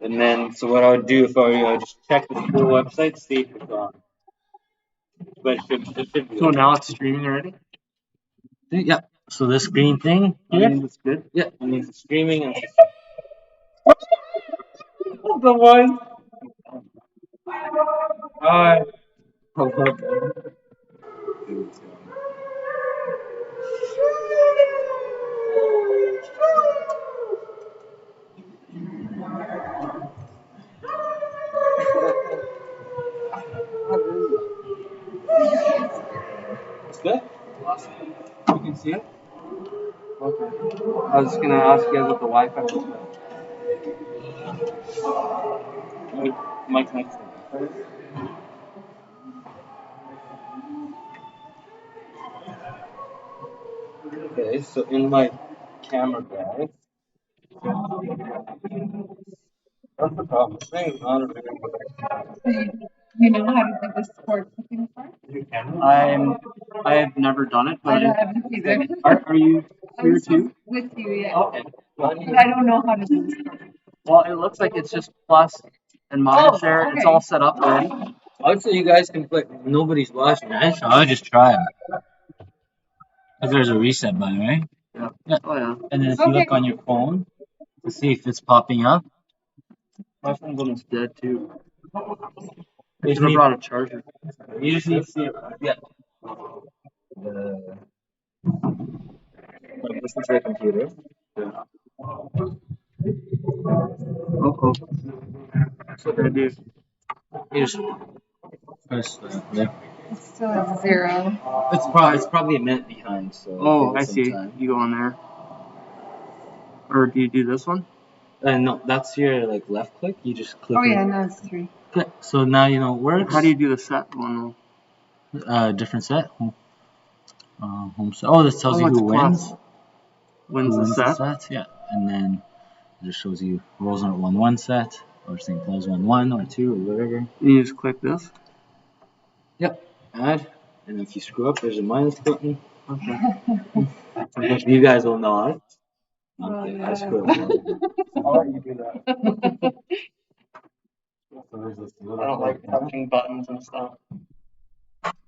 And then, so what I would do if I were you, I would just check the school website, see if it's on. But it should be. So now it's streaming already? Yeah. So this green thing here. It's good? Yeah, it means it's streaming. And the one. Hi. It's good? You can see it? Okay. I was gonna ask you guys what the Wi-Fi was like. Mike's next to me. Okay, so in my camera bag. That's the problem. This thing is not a very good. You know how to do the sports looking part? I have never done it, but I haven't either. Are you here too? With you, yeah. Okay. But I don't know how to do this part. Well, it looks like it's just plus and minus share. Okay. It's all set up already. I would say you guys can play. Nobody's watching, right? So I'll just try it. Because there's a reset button, right? Yeah. Yeah. Oh yeah. And then if you look on your phone to see if it's popping up. My phone's almost dead too. You I should have brought a charger. just need to see it. Yeah. Like, this is your computer. Yeah. Oh. So what I do? You just press there. It's still at 0. It's probably a minute behind. So Oh, give it I some see. time. You go on there. Or do you do this one? No, that's your like left click. You just click. Oh yeah, it. now it's 3. Okay, so now you know it works. How do you do the set one? Different set. Home set. Oh, this tells you it's who plus. wins. Wins the set? Yeah, and then it just shows you rolls on 1-1 set, or St. Paul's 1-1 or 2 or whatever. You just click this. Yep. Add, and if you screw up, there's a minus button. Okay. You guys will know. Oh, Okay, yeah. I screwed up. I'll let you do that. I don't like touching buttons and stuff.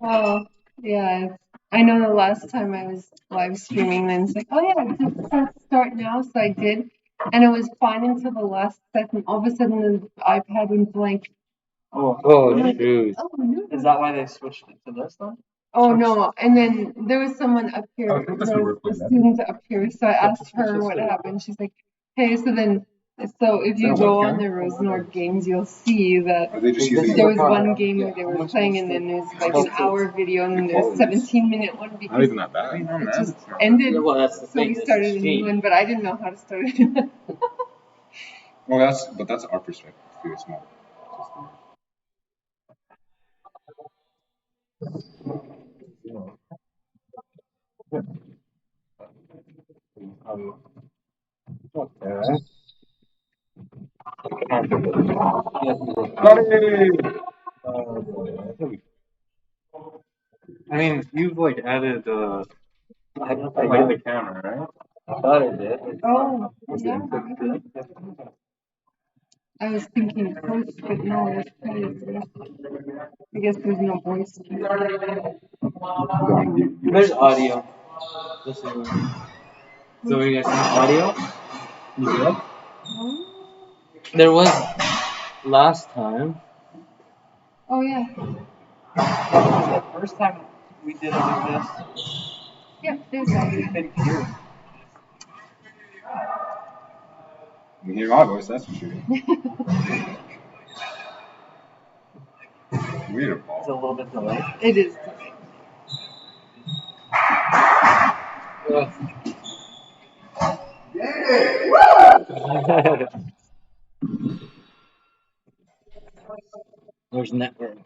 Oh, yeah. I know the last time I was live streaming, then it's like, oh yeah, just press start now. So I did. And it was fine until the last second. All of a sudden, the iPad went blank. Oh, I'm like, shoot. oh, no. Is that why they switched it to this then? Oh no! And then there was someone up here, there was a student up here, so I asked her what happened. She's like, "Hey, so if you go on the Rosenord games, you'll see that there was one game where they were playing, and then there's like an hour video, and then there's a 17-minute one because Not even that bad. it just ended. Yeah, well, that's the So thing. we started a new one, but I didn't know how to start it. Well, that's our perspective. It's small. I mean, you've like added Like the camera, right? I thought it did. Oh, yeah. I was thinking coach, but no, it's probably. I guess there's no voice. There's audio. So you guys have audio? You good? There was last time. Oh yeah. The first time we did it like this, Yeah, there's that. we couldn't hear it. You hear my voice, that's for sure. Weird It's a little bit delayed. It is. There's network.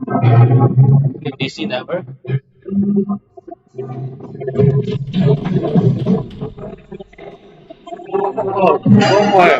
Okay, do you see network? Oh, one more.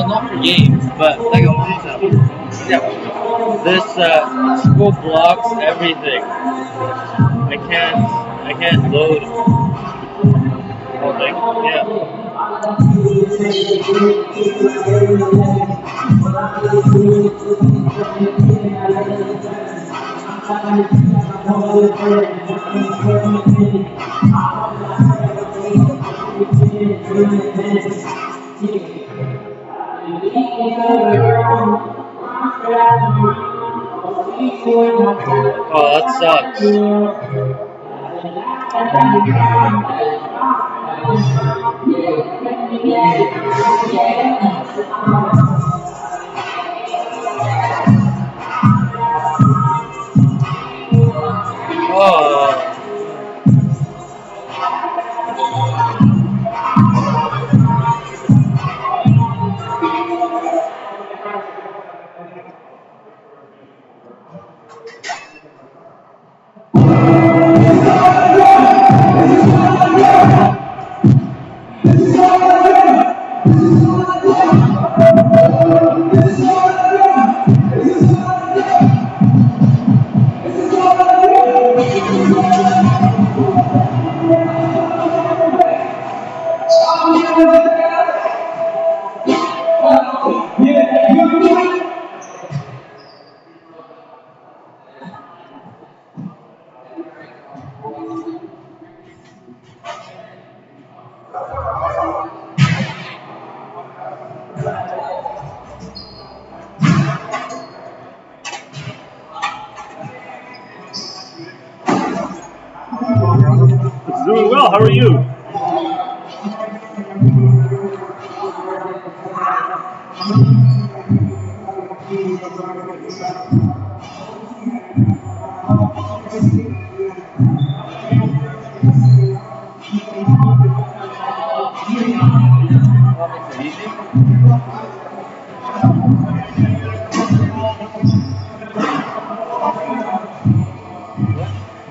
Not for games, but like yeah. This school blocks everything. I can't load the whole thing. Yeah. Oh, that sucks. Oh. It's doing well. How are you?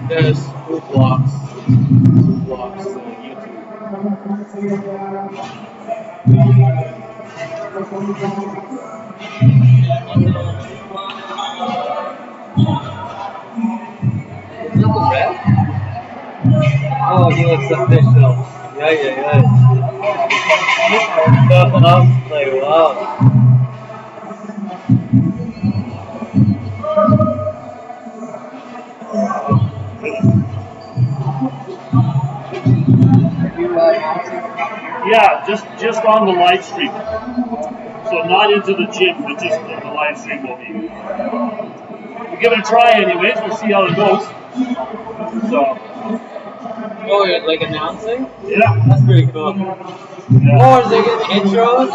There's who blocks YouTube. Is that the ref? Oh, he looks official. Yeah. Like, wow. Yeah, just on the live stream. So not into the gym, but just on the live stream will be. We'll give it a try anyways. We'll see how it goes. So. Oh, you're like announcing? Yeah. That's pretty cool. Yeah. Oh, is there gonna be intros?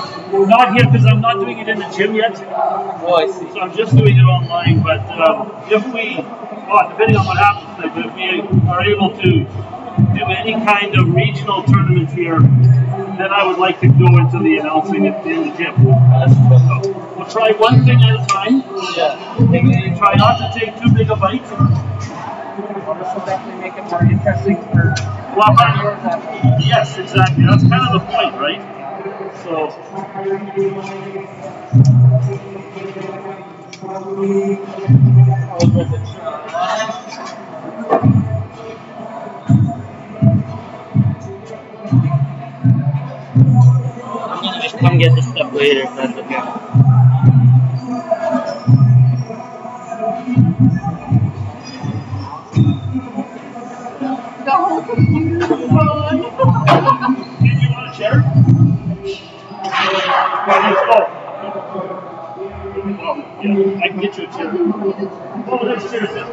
Not here because I'm not doing it in the gym yet. Oh, I see. So I'm just doing it online. But if we, depending on what happens, if we are able to do any kind of regional tournament here then I would like to go into the announcing in the gym. So we'll try one thing at a time. Yeah. Try not to take too big a bite. Well, this will definitely make it more interesting for Well, viewers at home. yes, exactly. That's kind of the point, right? So. I'm gonna just come get the stuff later if that's okay. The whole computer's gone. Did you want a chair? Yeah, I can get you a chair. Oh, there's chairs there.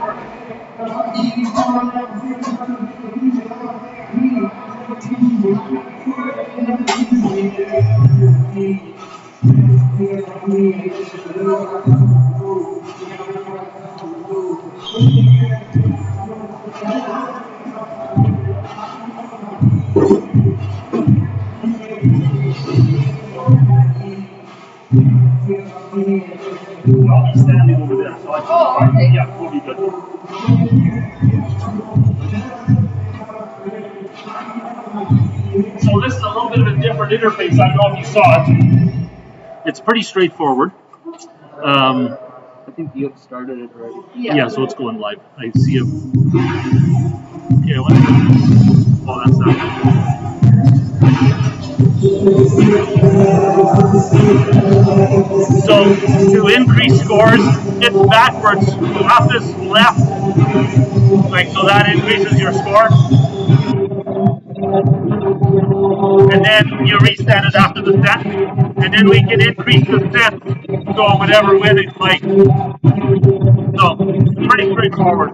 I'll be standing over there, so I can. Oh, okay. Yeah, we'll be good. So this is a little bit of a different interface. I don't know if you saw it. It's pretty straightforward. I think you have started it already. Yeah, so it's going live. I see it. Okay, what? Oh, that's that. So to increase scores, hit backwards. Up is left. Like, so that increases your score. And then you reset it after the set. And then we can increase the set to whatever way it's like. So, pretty straightforward.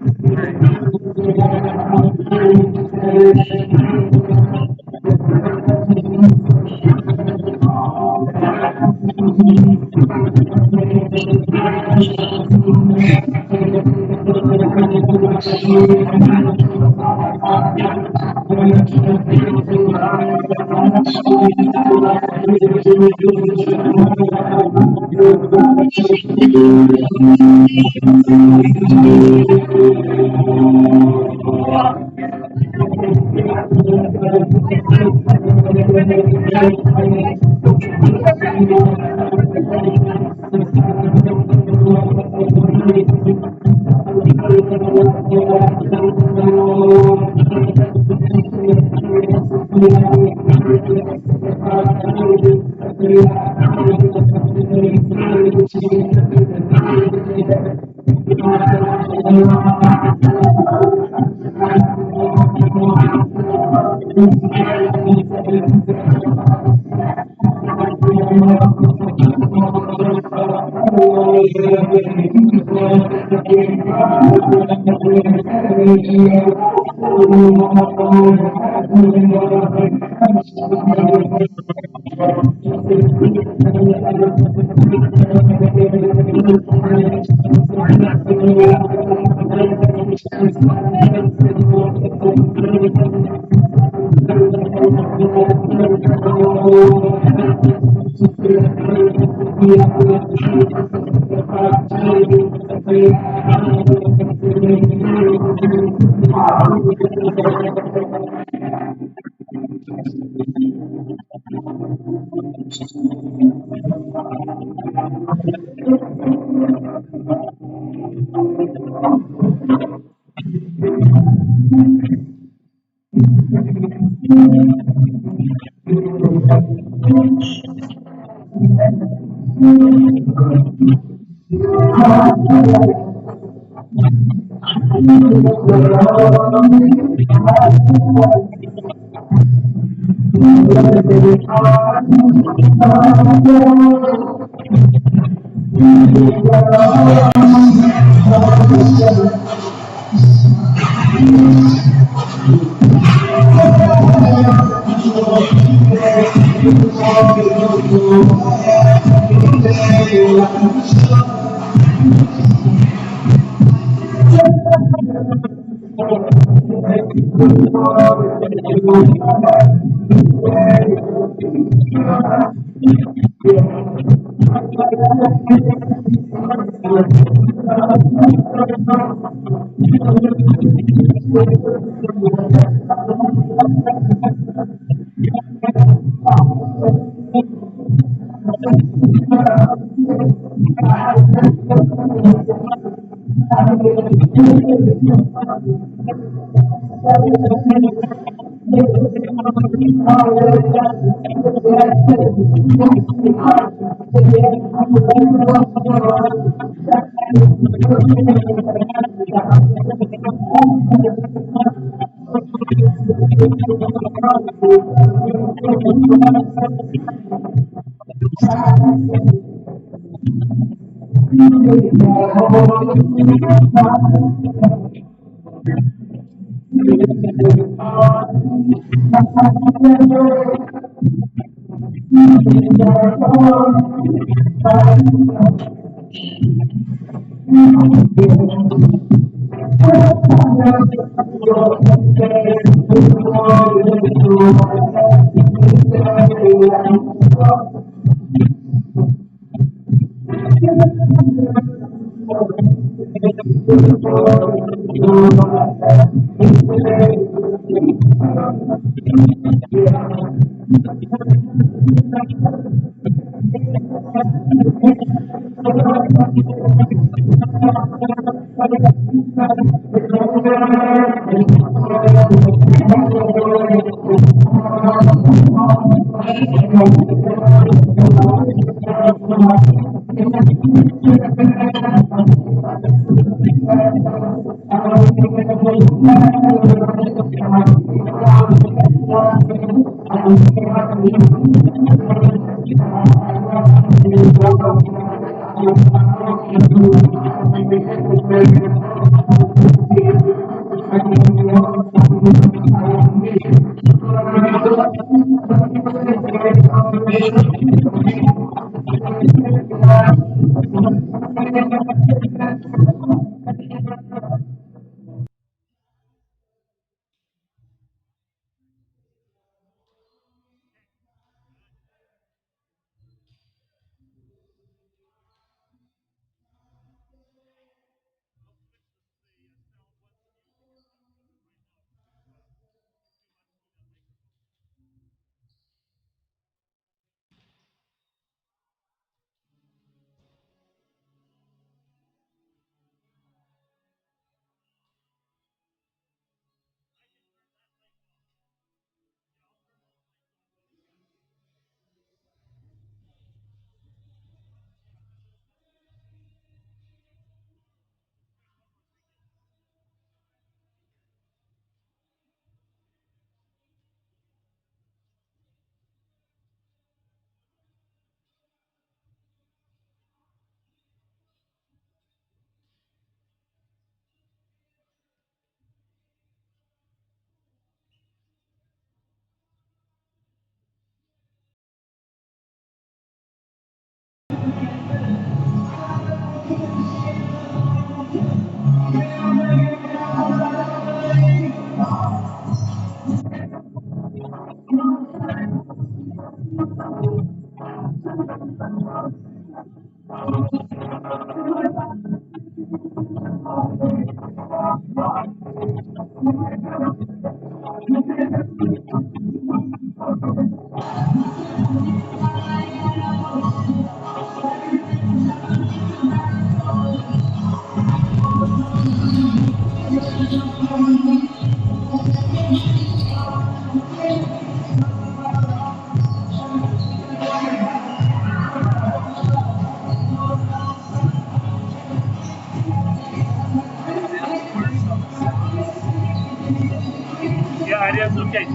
Yeah, it is. Okay.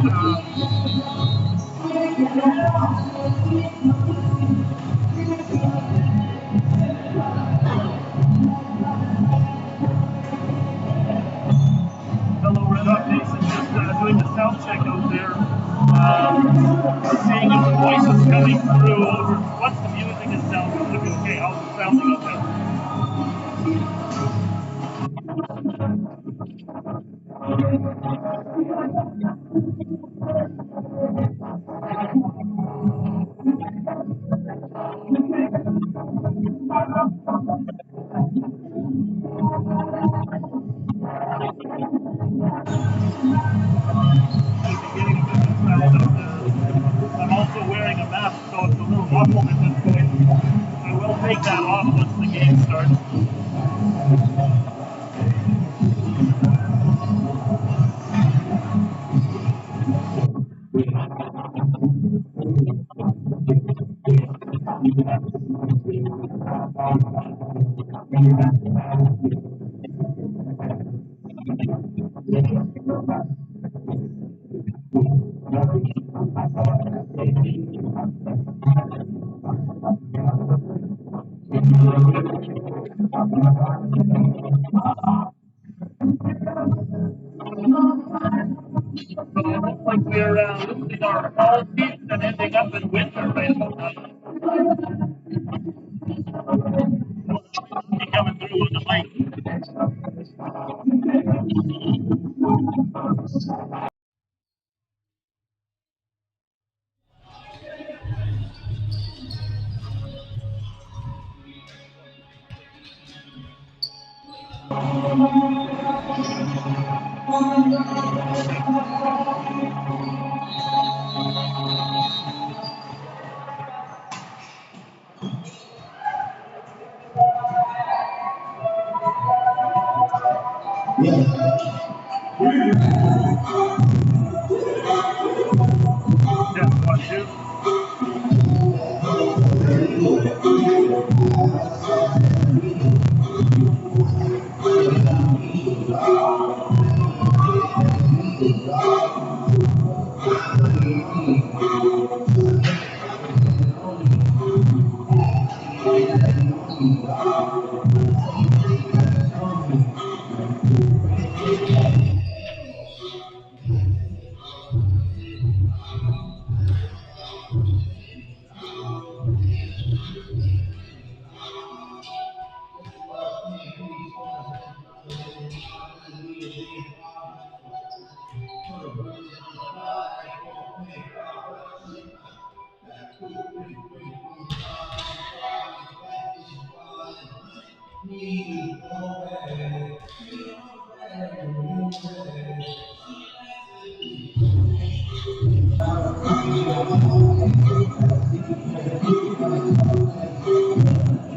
Hello, Red Hot Mason. Just doing the sound check out there. Seeing if the voice is coming through over. What's the music is sounding? Okay, how's it sounding out there? I'm also wearing a mask, so it's a little muffled at this point. I will take that off once the game starts. So it looks like we're losing our fall season and ending up in winter right about now. Coming through on the mic. Yes, 1, 2.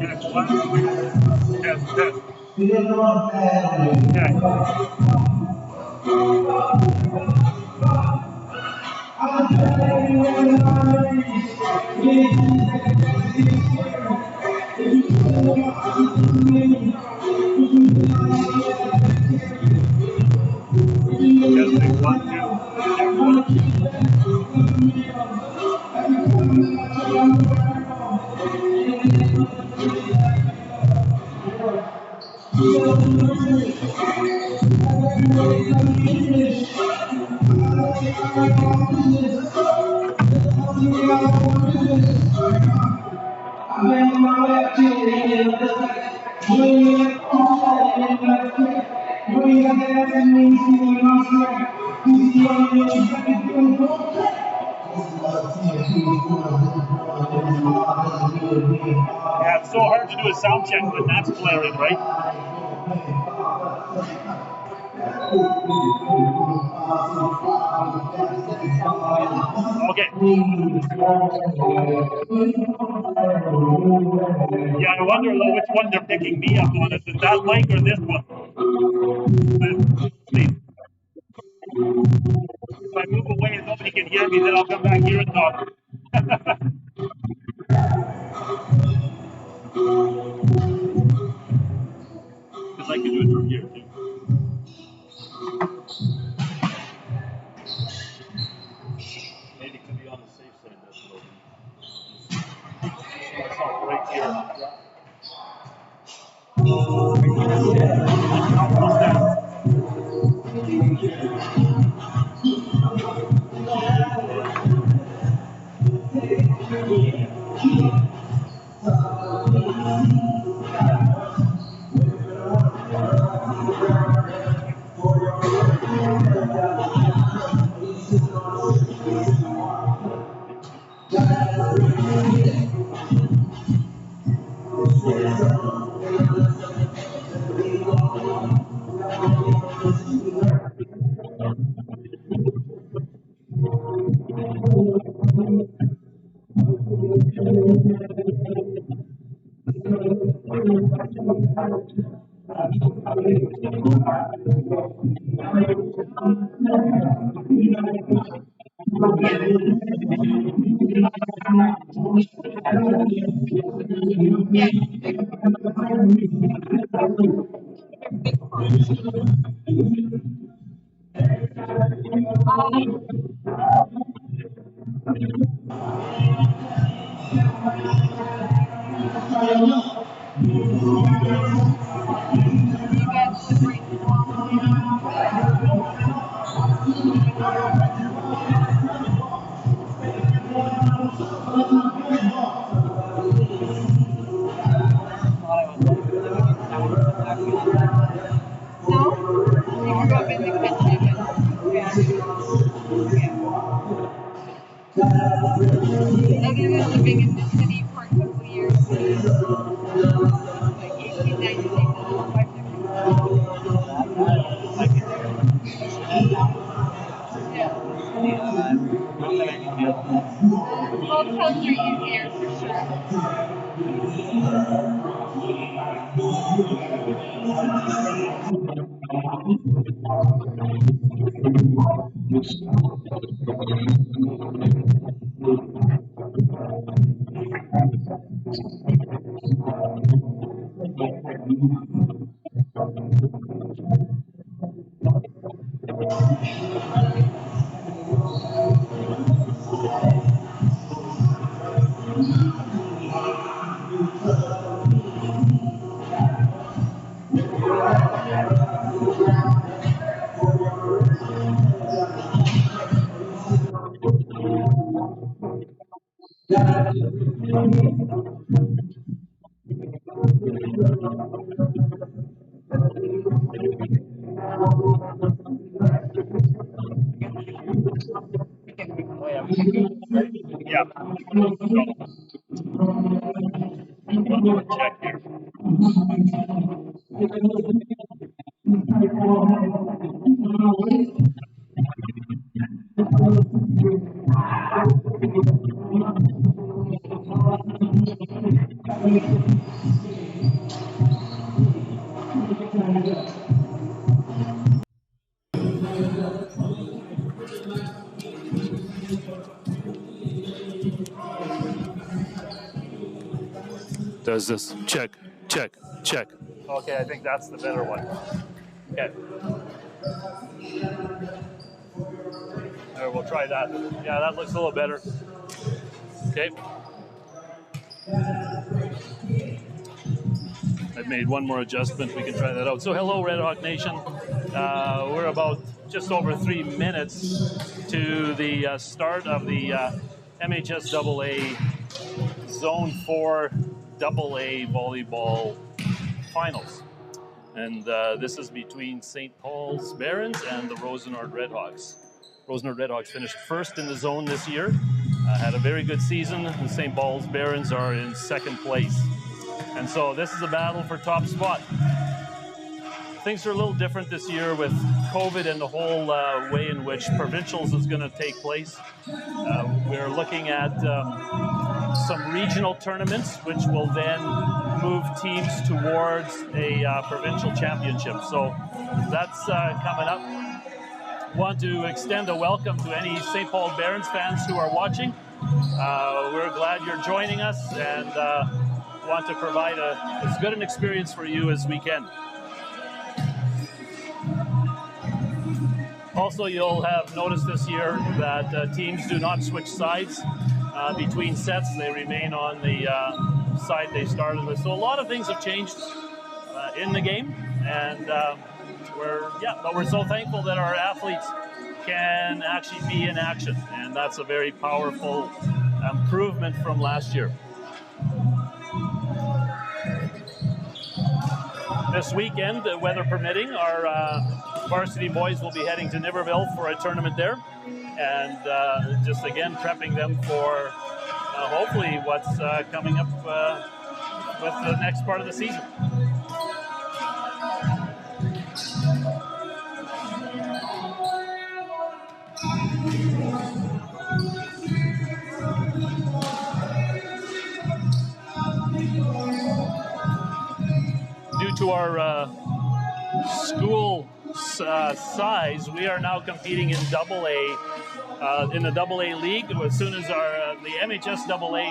Check 1. Test, test. Okay. Testing 1, 2. Check 1. Yeah, it's so hard to do a sound check when that's blaring, right? Okay. Yeah, I wonder which one they're picking me up on. Is it that mic or this one? See. If I move away and nobody can hear me, then I'll come back here and talk. Because I can do it from here too. Maybe it could be on the safe side. That's what I'll do. Right here. Almost there. Yeah. Check here. Does this check, check, check. Okay, I think that's the better one. Okay. All right, we'll try that. Yeah, that looks a little better. Okay. I've made one more adjustment. We can try that out. So hello, Red Hawk Nation. We're about just over 3 minutes to the start of the MHSAA Zone 4 AA Volleyball Finals. And this is between St. Paul's Barons and the Rosenord Redhawks. Rosenord Redhawks finished first in the zone this year, had a very good season. The St. Paul's Barons are in second place. And so this is a battle for top spot. Things are a little different this year with COVID and the whole way in which provincials is going to take place. We're looking at some regional tournaments, which will then move teams towards a provincial championship. So that's coming up. Want to extend a welcome to any St. Paul Barons fans who are watching. We're glad you're joining us and want to provide as good an experience for you as we can. Also, you'll have noticed this year that teams do not switch sides between sets. They remain on the side they started with. So a lot of things have changed in the game, and we're so thankful that our athletes can actually be in action, and that's a very powerful improvement from last year. This weekend, weather permitting, our varsity boys will be heading to Niverville for a tournament there, and just again prepping them for hopefully what's coming up with the next part of the season. our school size, we are now competing in in the AA league. As soon as the MHS AA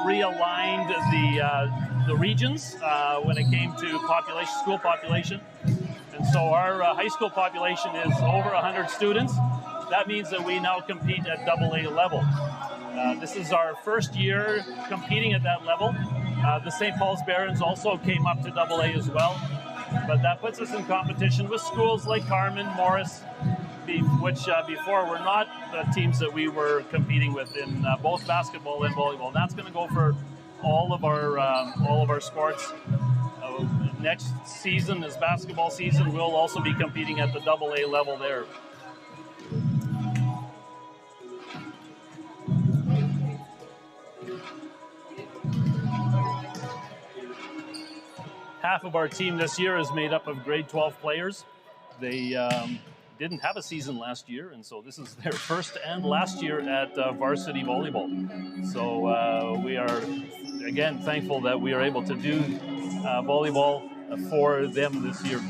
realigned the regions when it came to school population. And so our high school population is over 100 students. That means that we now compete at AA level. This is our first year competing at that level. The St. Paul's Barons also came up to AA as well. But that puts us in competition with schools like Carmen, Morris, which before were not the teams that we were competing with in both basketball and volleyball. And that's going to go for all of our sports. Next season is basketball season. We'll also be competing at the AA level there. Half of our team this year is made up of grade 12 players. They didn't have a season last year, and so this is their first and last year at varsity volleyball. So we are, again, thankful that we are able to do volleyball for them this year.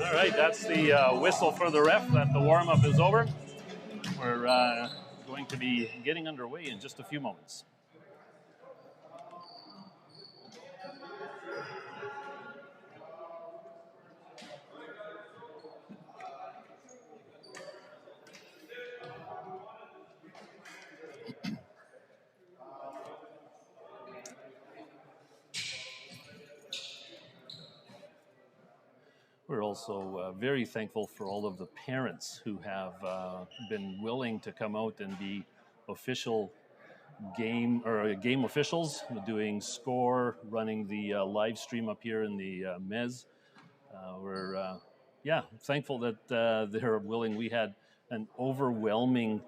All right, that's the whistle for the ref that the warm-up is over. We're going to be getting underway in just a few moments. We're also very thankful for all of the parents who have been willing to come out and be game officials, doing score, running the live stream up here in the Mez. We're thankful that they're willing. We had an overwhelming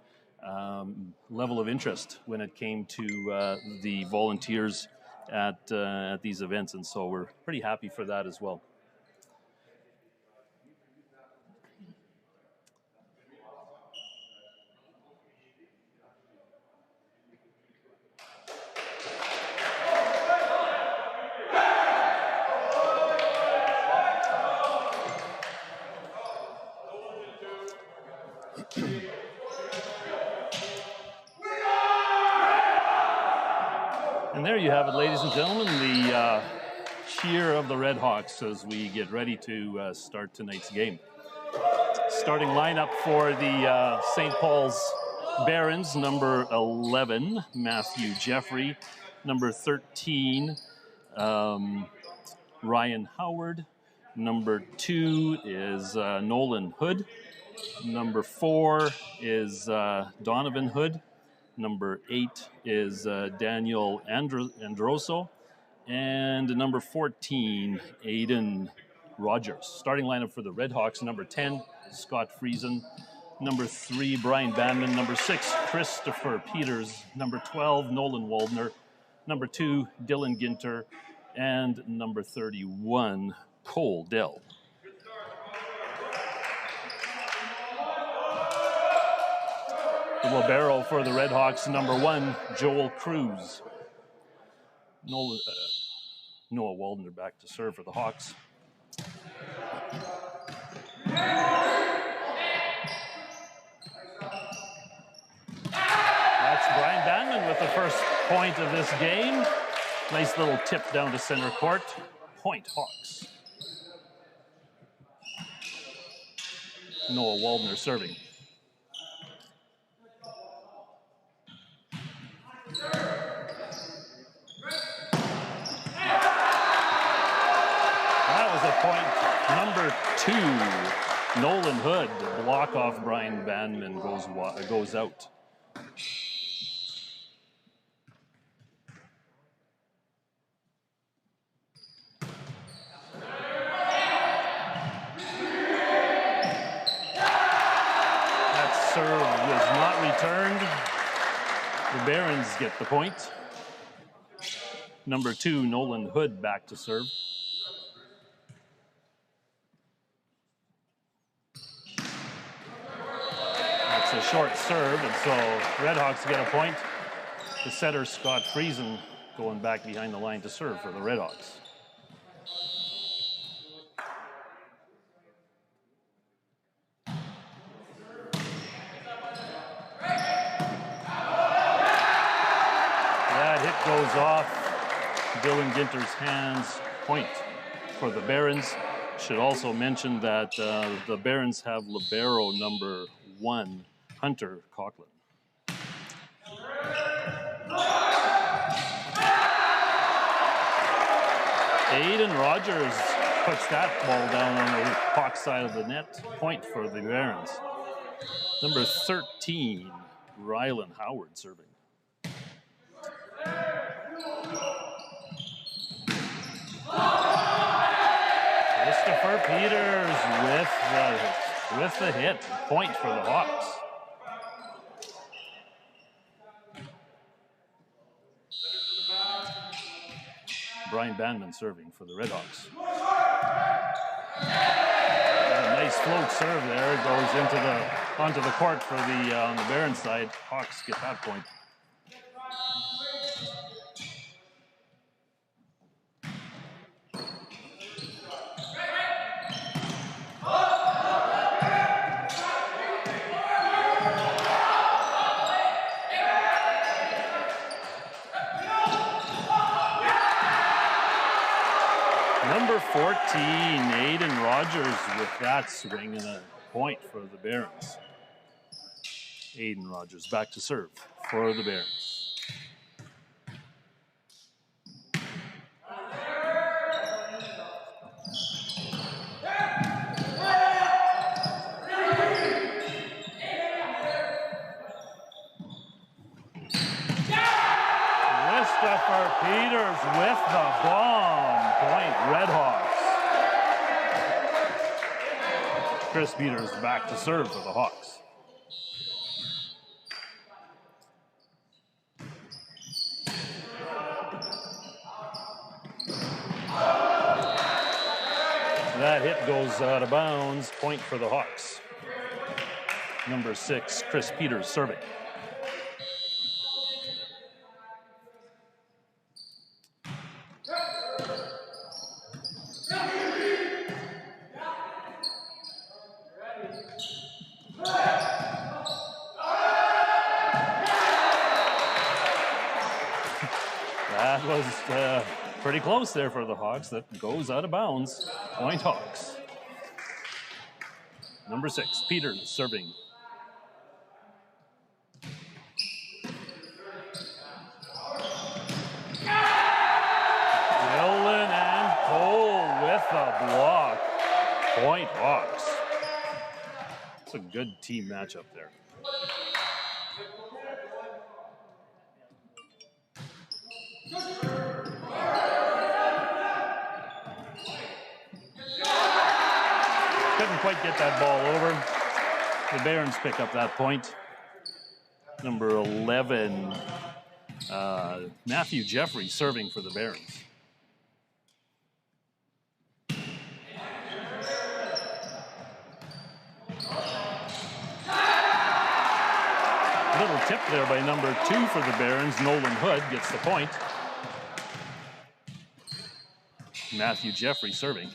level of interest when it came to the volunteers at these events, and so we're pretty happy for that as well. And there you have it, ladies and gentlemen, the cheer of the Red Hawks as we get ready to start tonight's game. Starting lineup for the St. Paul's Barons, number 11, Matthew Jeffrey, number 13, Ryan Howard, number 2 is Nolan Hood, number 4 is Donovan Hood, number 8 is Daniel Androso, and number 14, Aiden Rogers. Starting lineup for the Red Hawks, number 10, Scott Friesen, number 3, Brian Banman, number 6, Christopher Peters, number 12, Nolan Waldner, number 2, Dylan Ginter, and number 31, Cole Dell. The libero for the Red Hawks, number 1, Joel Cruz. Noah Waldner back to serve for the Hawks. That's Brian Banman with the first point of this game. Nice little tip down to center court. Point Hawks. Noah Waldner serving. Point number 2, Nolan Hood. Block off Brian Banman goes out. That's serve Barons get the point. Number 2, Nolan Hood back to serve. That's a short serve, and so Redhawks get a point. The setter, Scott Friesen, going back behind the line to serve for the Redhawks. That hit goes off Dylan Ginter's hands. Point for the Barons. Should also mention that the Barons have libero number 1, Hunter Coughlin. Aiden Rogers puts that ball down on the Hawks side of the net. Point for the Barons. Number 13, Rylan Howard serving. Christopher Peters with the hit. Point for the Hawks. Brian Bandman serving for the Redhawks. A nice float serve there. It goes onto the court for the on the Barons side. Hawks get that point. Number 14, Aiden Rogers with that swing and a point for the Barons. Aiden Rogers back to serve for the Barons. Christopher Peters with the bomb. Point Redhawks. Chris Peters back to serve for the Hawks. That hit goes out of bounds. Point for the Hawks. Number 6, Chris Peters serving. That was pretty close there for the Hawks. That goes out of bounds. Point Hawks. Number 6, Peters serving. Dillon and Cole with the block. Point Hawks. It's a good team matchup there. Couldn't quite get that ball over. The Barons pick up that point. Number 11, Matthew Jeffrey serving for the Barons. Little tip there by number 2 for the Barons. Nolan Hood gets the point. Matthew Jeffrey serving.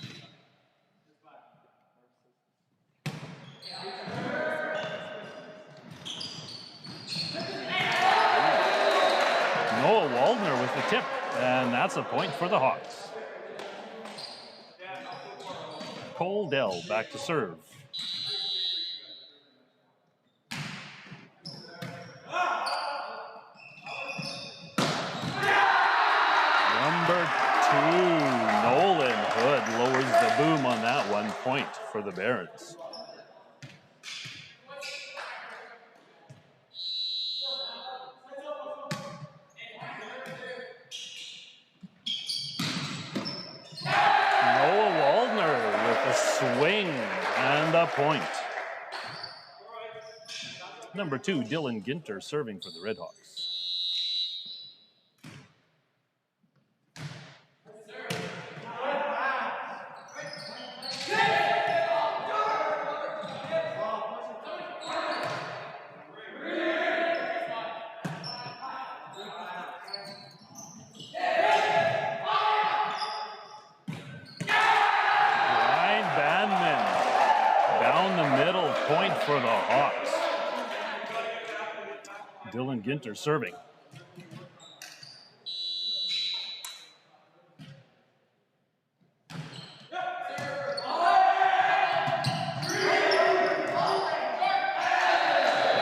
Noah Waldner with the tip, and that's a point for the Hawks. Cole Dell back to serve. Number 2, Nolan Hood lowers the boom on that one. Point for the Barons. Noah Waldner with a swing and a point. Number 2, Dylan Ginter serving for the Redhawks. for the Hawks. Dylan Ginter serving.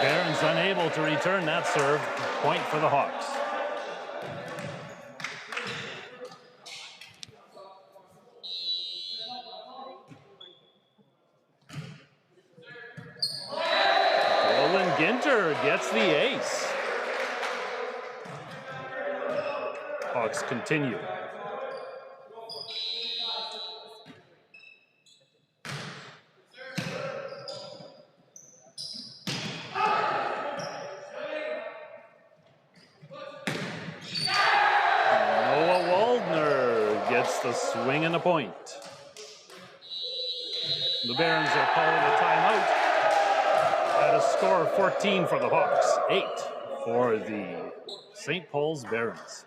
Barron's unable to return that serve. Point for the Hawks. Dylan Ginter gets the ace. Hawks continue. Noah Waldner gets the swing and a point. The Barons are calling a timeout at a score of 14 for the Hawks, 8 for the St. Paul's Barons.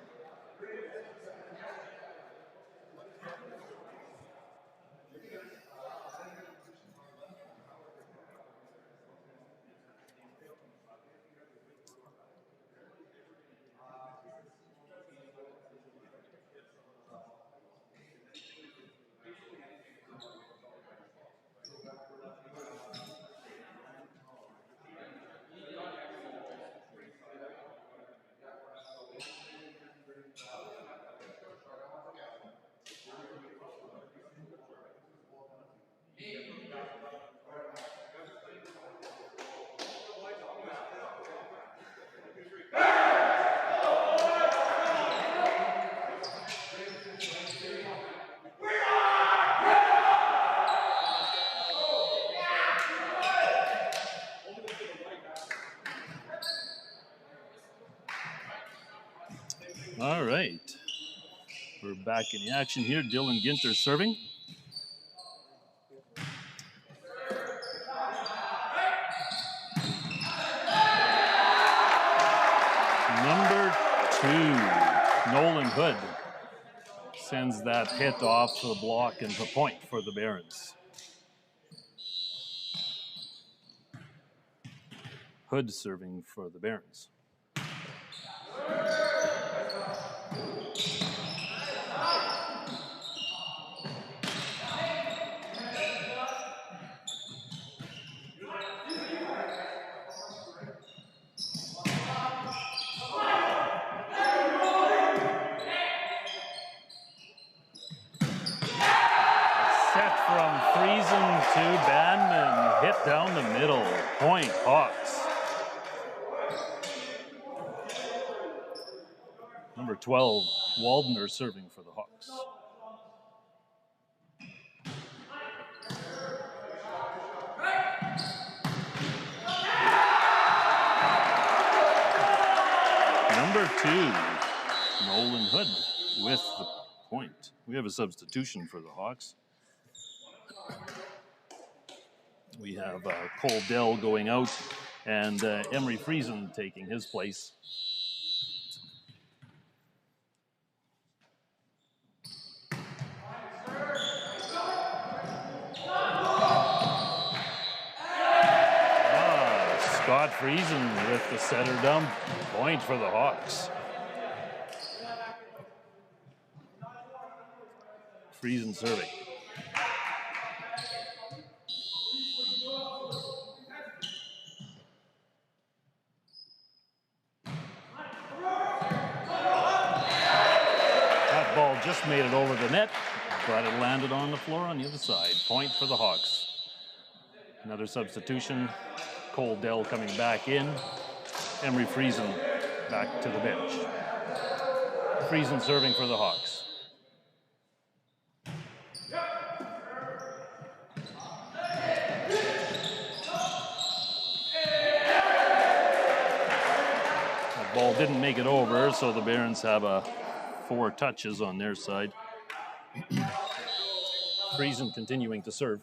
All right. We're back in the action here. Dylan Ginter serving. Number 2, Nolan Hood sends that hit off to the block and the point for the Barons. Hood serving for the Barons. From Friesen to Banman, hit down the middle, point Hawks. Number 12, Waldner serving for the Hawks. Number 2, Nolan Hood with the point. We have a substitution for the Hawks. We have Cole Dell going out and Emery Friesen taking his place. Scott Friesen with the setter dump. Point for the Hawks. Friesen serving. That ball just made it over the net, but it landed on the floor on the other side. Point for the Hawks. Another substitution. Cole Dell coming back in. Emery Friesen back to the bench. Friesen serving for the Hawks. That ball didn't make it over, so the Barons have 4 touches on their side. Friesen continuing to serve.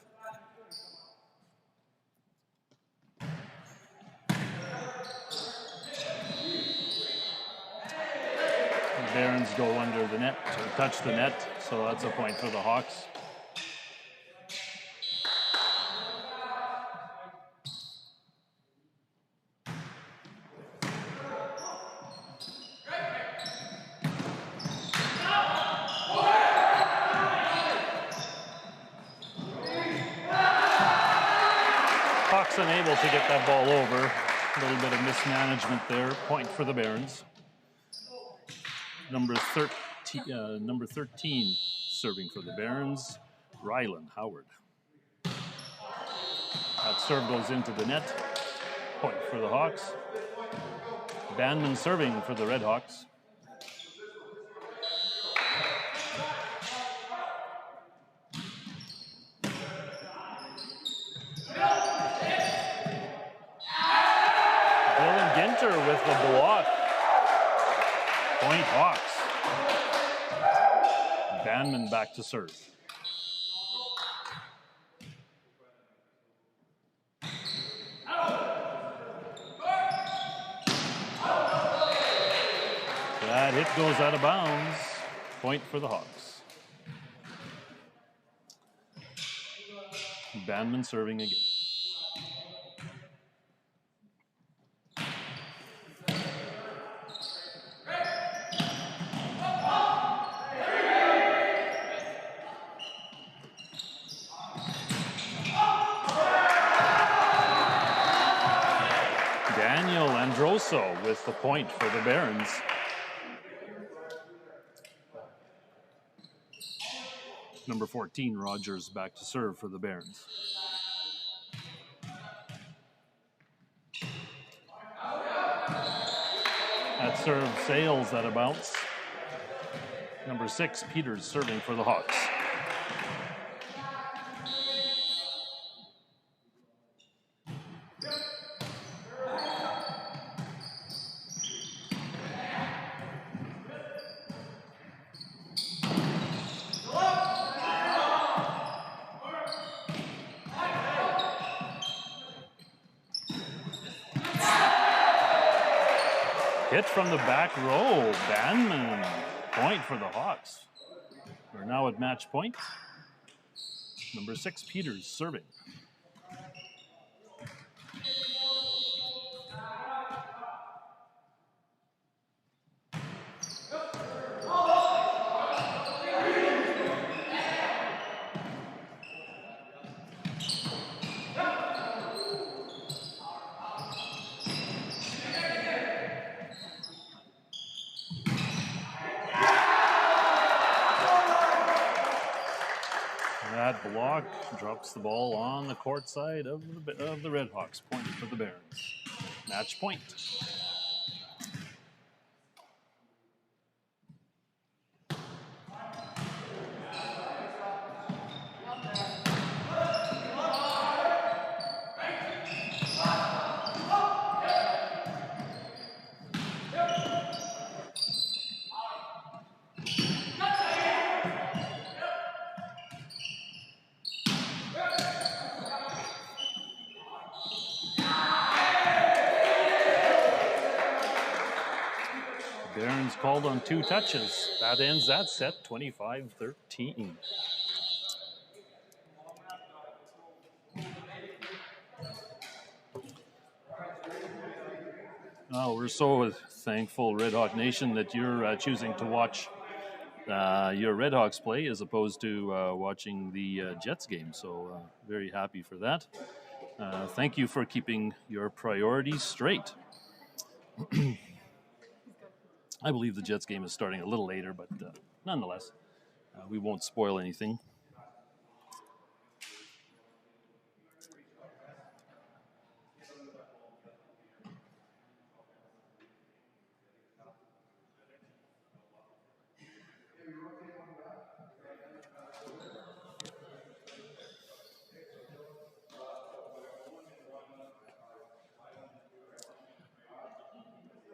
Barons go under the net, or touch the net, so that's a point for the Hawks. able to get that ball over. A little bit of mismanagement there. Point for the Barons. Number 13 serving for the Barons, Rylan Howard. That serve goes into the net. Point for the Hawks. Bandman serving for the Red Hawks. Dylan Ginter with the block. Point Hawks. Bandman back to serve. That hit goes out of bounds. Point for the Hawks. Bandman serving again. Daniel Androso with the point for the Barons. Number 14, Rogers, back to serve for the Barons. That serve sails out of bounds. Number 6, Peters, serving for the Hawks. Hit from the back row. Bandman. Point for the Hawks. We're now at match point. Number 6, Peters, serving. That block drops the ball on the court side of the Red Hawks. Point for the Barons. Match point. Barons called on 2 touches. That ends that set, 25-13. Oh, we're so thankful, Red Hawk Nation, that you're choosing to watch your Red Hawks play as opposed to watching the Jets game. So very happy for that. Thank you for keeping your priorities straight. I believe the Jets game is starting a little later, but nonetheless, we won't spoil anything.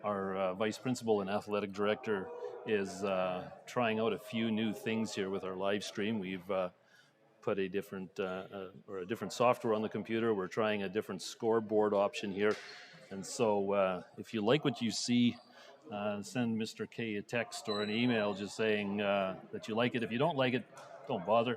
Our vice principal and athletic director is trying out a few new things here with our live stream. We've put a different software on the computer. We're trying a different scoreboard option here. And so if you like what you see, send Mr. K a text or an email just saying that you like it. If you don't like it, don't bother.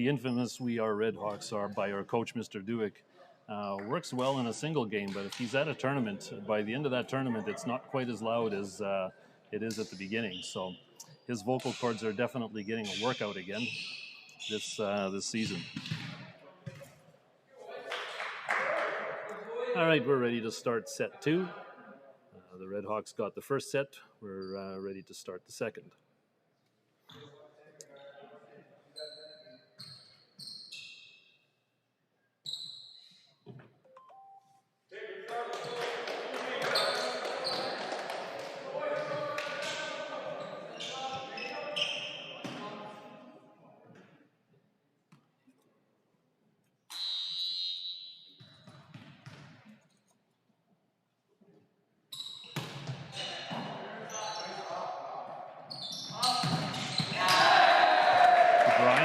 the infamous We Are Red Hawks are by our coach, Mr. Duick, works well in a single game, but if he's at a tournament, by the end of that tournament, it's not quite as loud as it is at the beginning. So his vocal cords are definitely getting a workout again this season. All right, we're ready to start set 2. The Red Hawks got the first set. We're ready to start the second.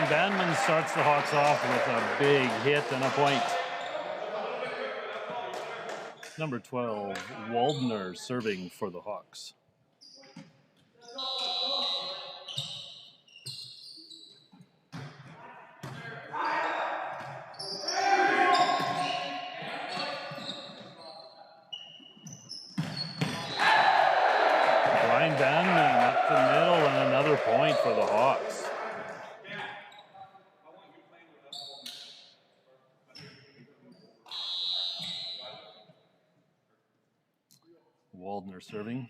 Bandman starts the Hawks off with a big hit and a point. Number 12, Waldner serving for the Hawks. Brian Bandman up the middle and another point for the Hawks. Waldner serving.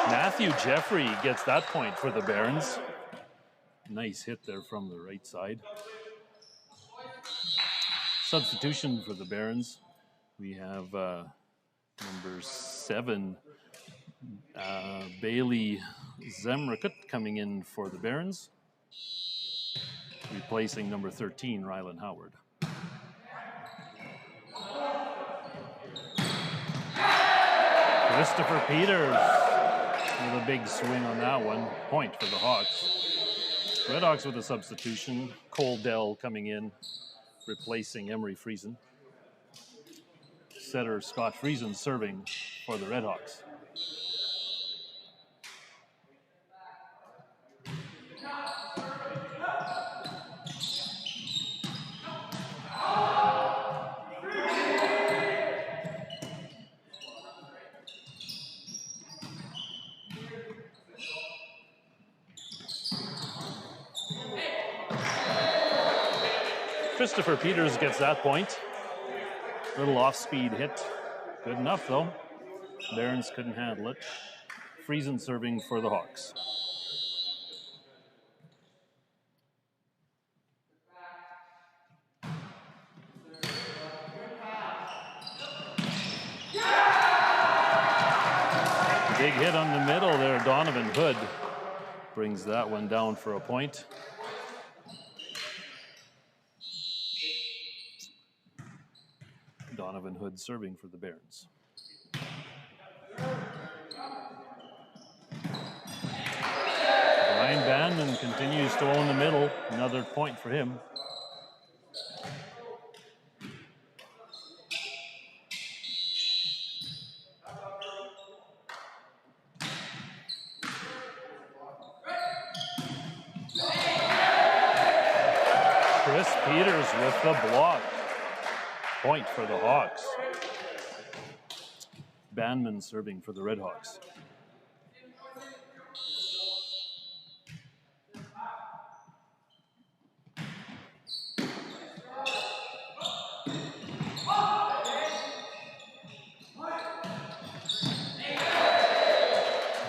Matthew Jeffrey gets that point for the Barons. Nice hit there from the right side. Substitution for the Barons. We have number 7, Bailey Zemrakut coming in for the Barons, replacing number 13, Rylan Howard. Christopher Peters with a big swing on that one. Point for the Hawks. Red Hawks with a substitution. Cole Dell coming in, replacing Emery Friesen. Setter Scott Friesen serving for the Red Hawks. Christopher Peters gets that point. Little off-speed hit. Good enough, though. Barons couldn't handle it. Friesen serving for the Hawks. Big hit on the middle there. Donovan Hood brings that one down for a point. Donovan Hood serving for the Barons. Brian Bandman continues to own the middle. Another point for him. Chris Peters with the block. Point for the Hawks. Bandman serving for the Red Hawks.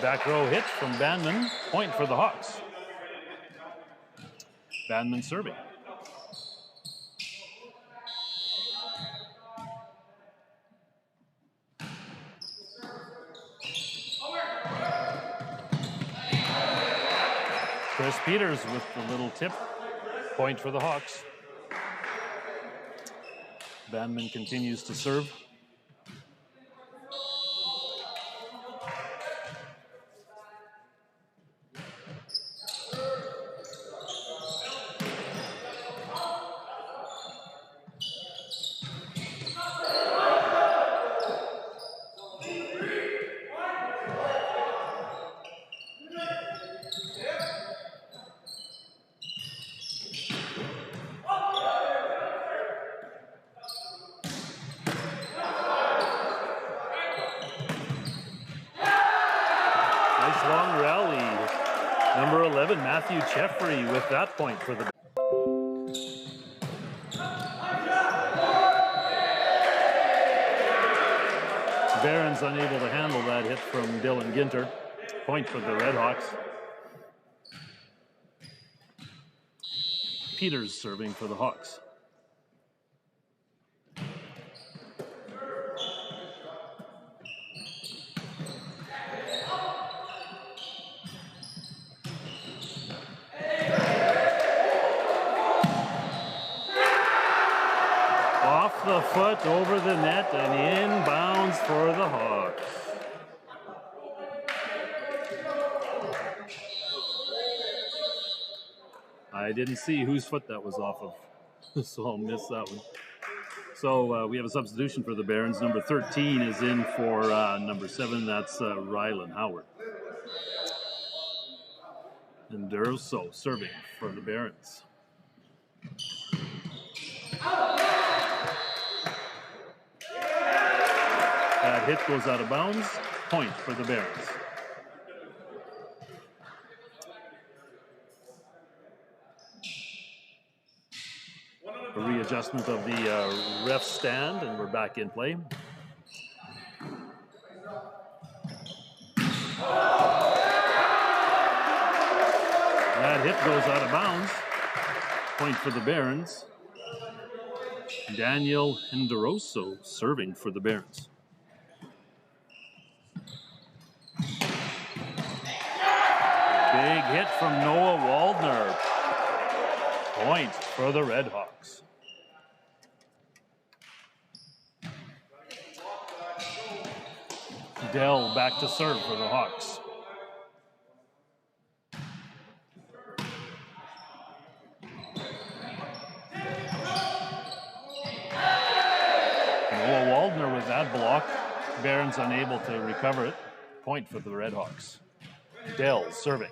Back row hit from Bandman. Point for the Hawks. Bandman serving. Chris Peters with the little tip. Point for the Hawks. Bandman continues to serve. long rally. Number 11, Matthew Jeffrey, with that point for the Barons unable to handle that hit from Dylan Ginter. Point for the Redhawks. Peters serving for the Hawks. Off the foot, over the net, and inbounds for the Hawks. I didn't see whose foot that was off of, so I'll miss that one. So we have a substitution for the Barons. Number 13 is in for number 7. That's Rylan Howard. And Deroso serving for the Barons. That hit goes out of bounds. Point for the Barons. A readjustment of the ref stand, and we're back in play. That hit goes out of bounds. Point for the Barons. Daniel Henderoso serving for the Barons. Big hit from Noah Waldner. Point for the Redhawks. Dell back to serve for the Hawks. Noah Waldner with that block. Barons unable to recover it. Point for the Redhawks. Dell serving.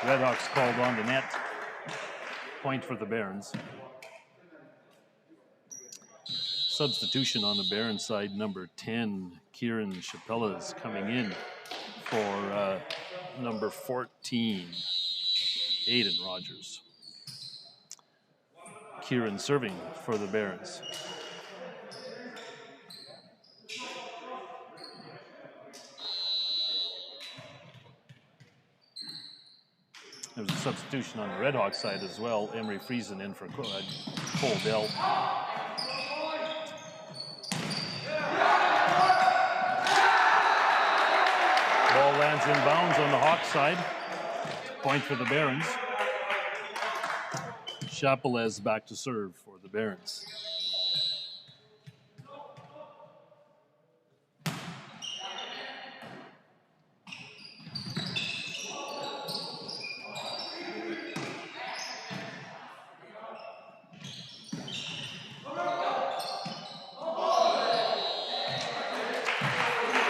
Redhawks called on the net. Point for the Barons. Substitution on the Barons side, number 10, Kieran Chappella is coming in for number 14, Aiden Rogers. Kieran serving for the Barons. There's a substitution on the Redhawks side as well. Emery Friesen in for Cole Dell. Ball lands in bounds on the Hawks side. Point for the Barons. Chapelez back to serve for the Barons.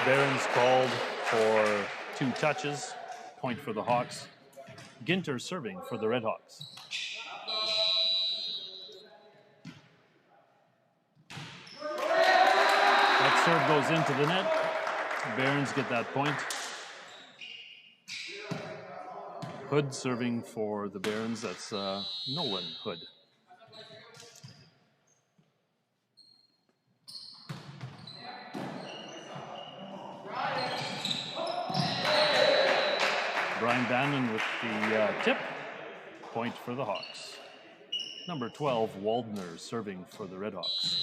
Barons called for 2 touches. Point for the Hawks. Ginter serving for the Redhawks. That serve goes into the net. The Barons get that point. Hood serving for the Barons. That's Nolan Hood. Brian Bannon with the tip. Point for the Hawks. Number 12, Waldner serving for the Redhawks.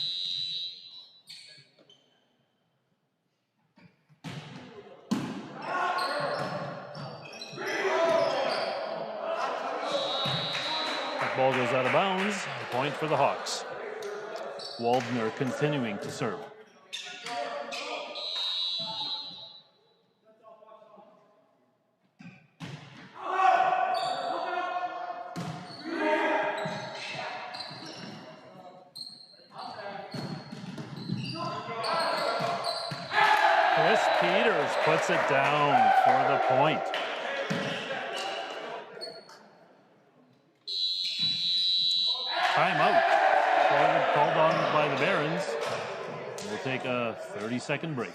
That ball goes out of bounds. Point for the Hawks. Waldner continuing to serve. Peters puts it down for the point. by the Barons. We'll take a 30-second break.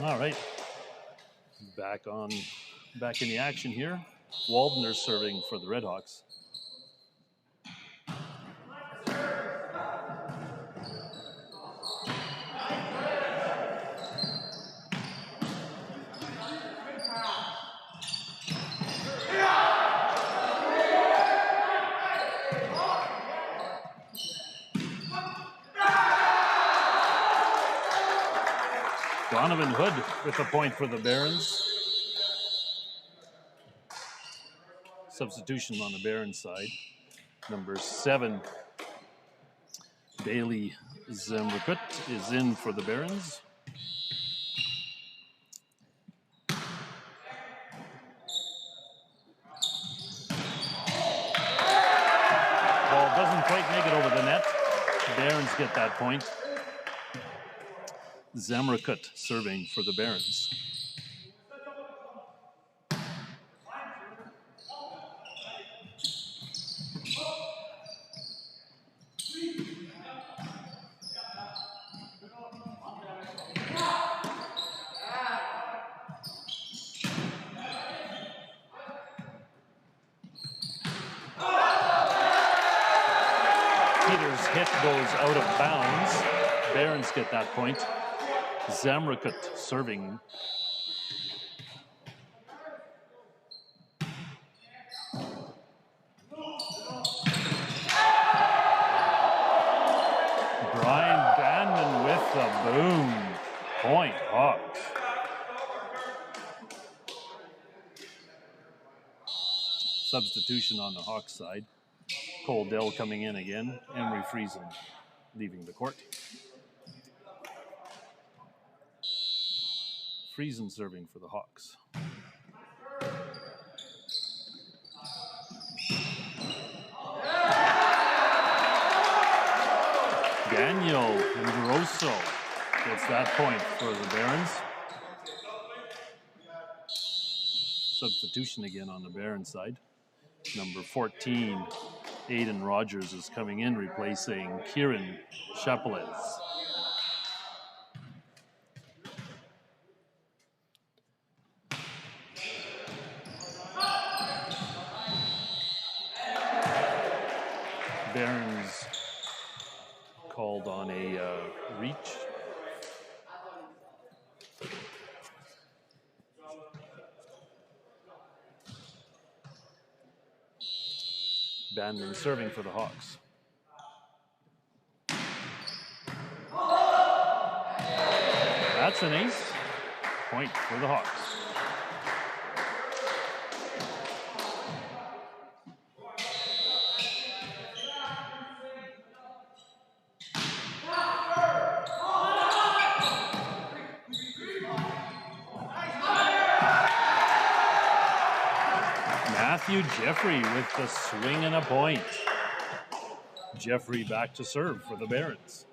All right, back in the action here. Waldner serving for the Redhawks. Donovan Hood with a point for the Barons. Substitution on the Barons side. Number 7, Bailey Zemrakut is in for the Barons. Ball doesn't quite make it over the net. The Barons get that point. Zemrakut serving for the Barons. Peter's hit goes out of bounds. Barons get that point. Zemrakut serving. Brian Bandman with the boom. Point Hawks. Substitution on the Hawks side. Cole Dell coming in again. Emery Friesen leaving the court. Friesen serving for the Hawks. Daniel Indoroso gets that point for the Barons. Substitution again on the Barons side. Number 14, Aiden Rogers is coming in, replacing Kieran Chapeles. Barons called on a reach. Bandman serving for the Hawks. That's an ace. Point for the Hawks. Matthew Jeffrey with the swing and a point. Jeffrey back to serve for the Barons.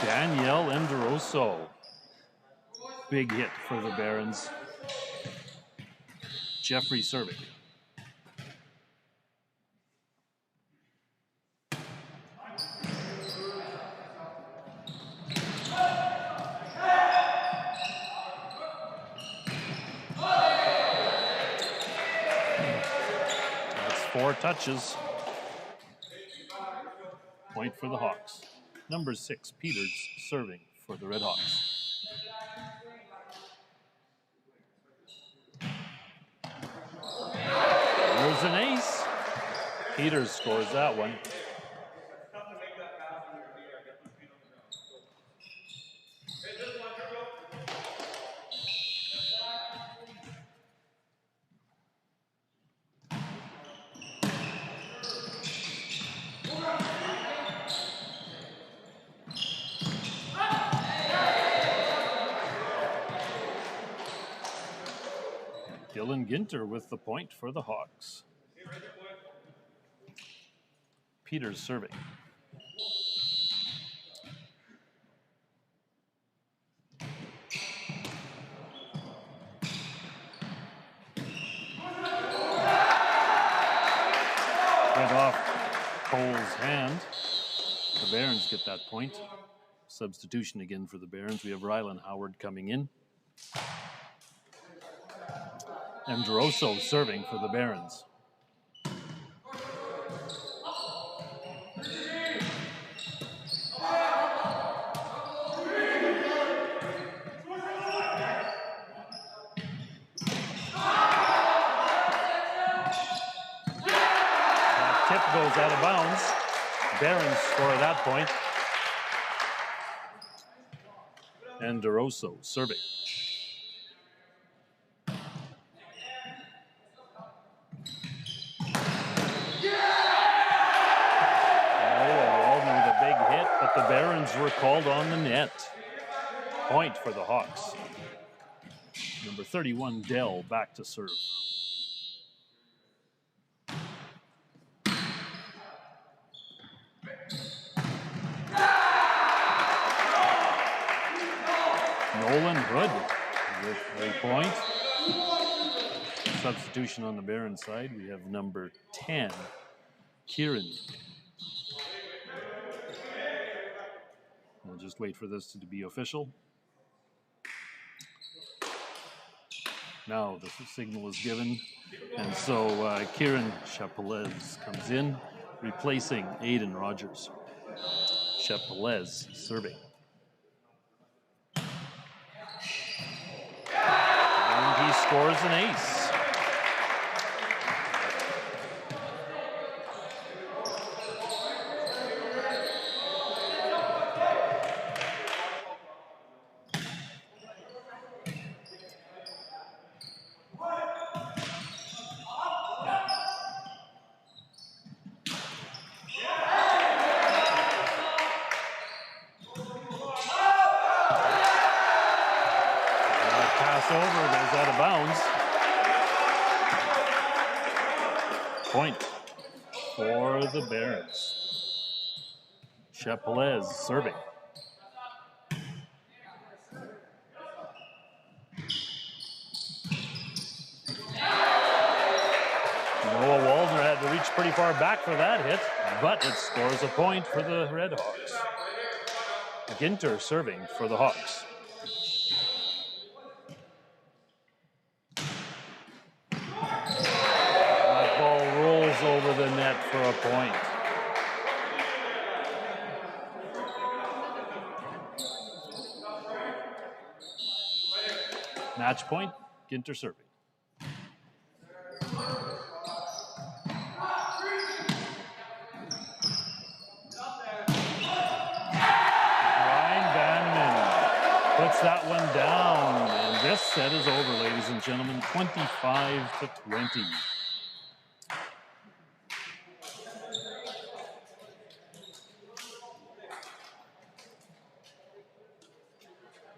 Danielle Indoroso. Big hit for the Barons. Jeffrey serving. 4 touches. Point for the Hawks. Number 6, Peters, serving for the Red Hawks. There's an ace. Peters scores that one. Dylan Ginter with the point for the Hawks. Peters serving. Right off Cole's hand. The Barons get that point. Substitution again for the Barons. We have Rylan Howard coming in. And Deroso serving for the Barons. That tip goes out of bounds. Barons score at that point. And Deroso serving. But the Barons were called on the net. Point for the Hawks. Number 31, Dell, back to serve. Nolan Hood with a point. Substitution on the Barons side. We have number 10, Kieran. We'll just wait for this to be official. Now the signal is given. And so Kieran Chapelez comes in, replacing Aiden Rogers. Chapelez serving. And he scores an ace. Point for the Barons. Chapelez serving. Noah Waldner had to reach pretty far back for that hit, but it scores a point for the Red Hawks. Ginter serving for the Hawks. That ball rolls over the net for a point. Match point, Ginter serving. Puts that one down, and this set is over, ladies and gentlemen, 25-20.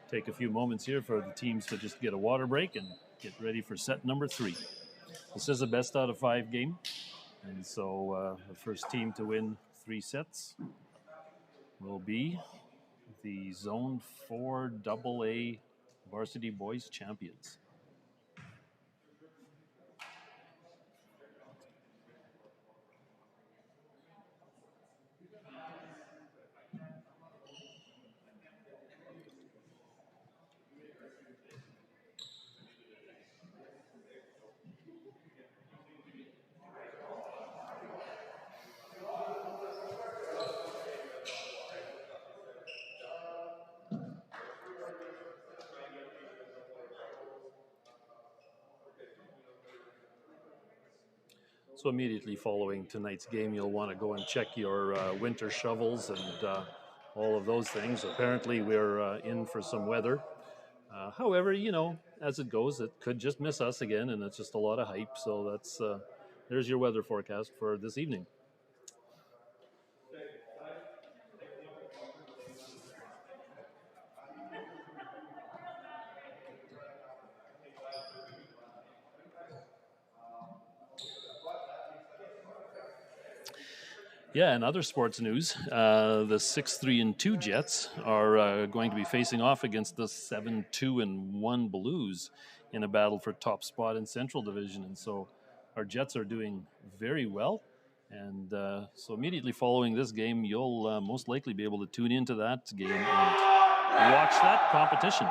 Take a few moments here for the teams to just get a water break and get ready for set number 3. This is a best out of 5 game, and so the first team to win 3 sets will be the Zone 4 AA Varsity Boys Champions. So immediately following tonight's game, you'll want to go and check your winter shovels and all of those things. Apparently, we're in for some weather. However, as it goes, it could just miss us again, and it's just a lot of hype. So that's there's your weather forecast for this evening. Yeah, in other sports news, the 6-3-2 Jets are going to be facing off against the 7-2-1 Blues in a battle for top spot in Central Division. And so our Jets are doing very well. And so immediately following this game, you'll most likely be able to tune into that game and watch that competition.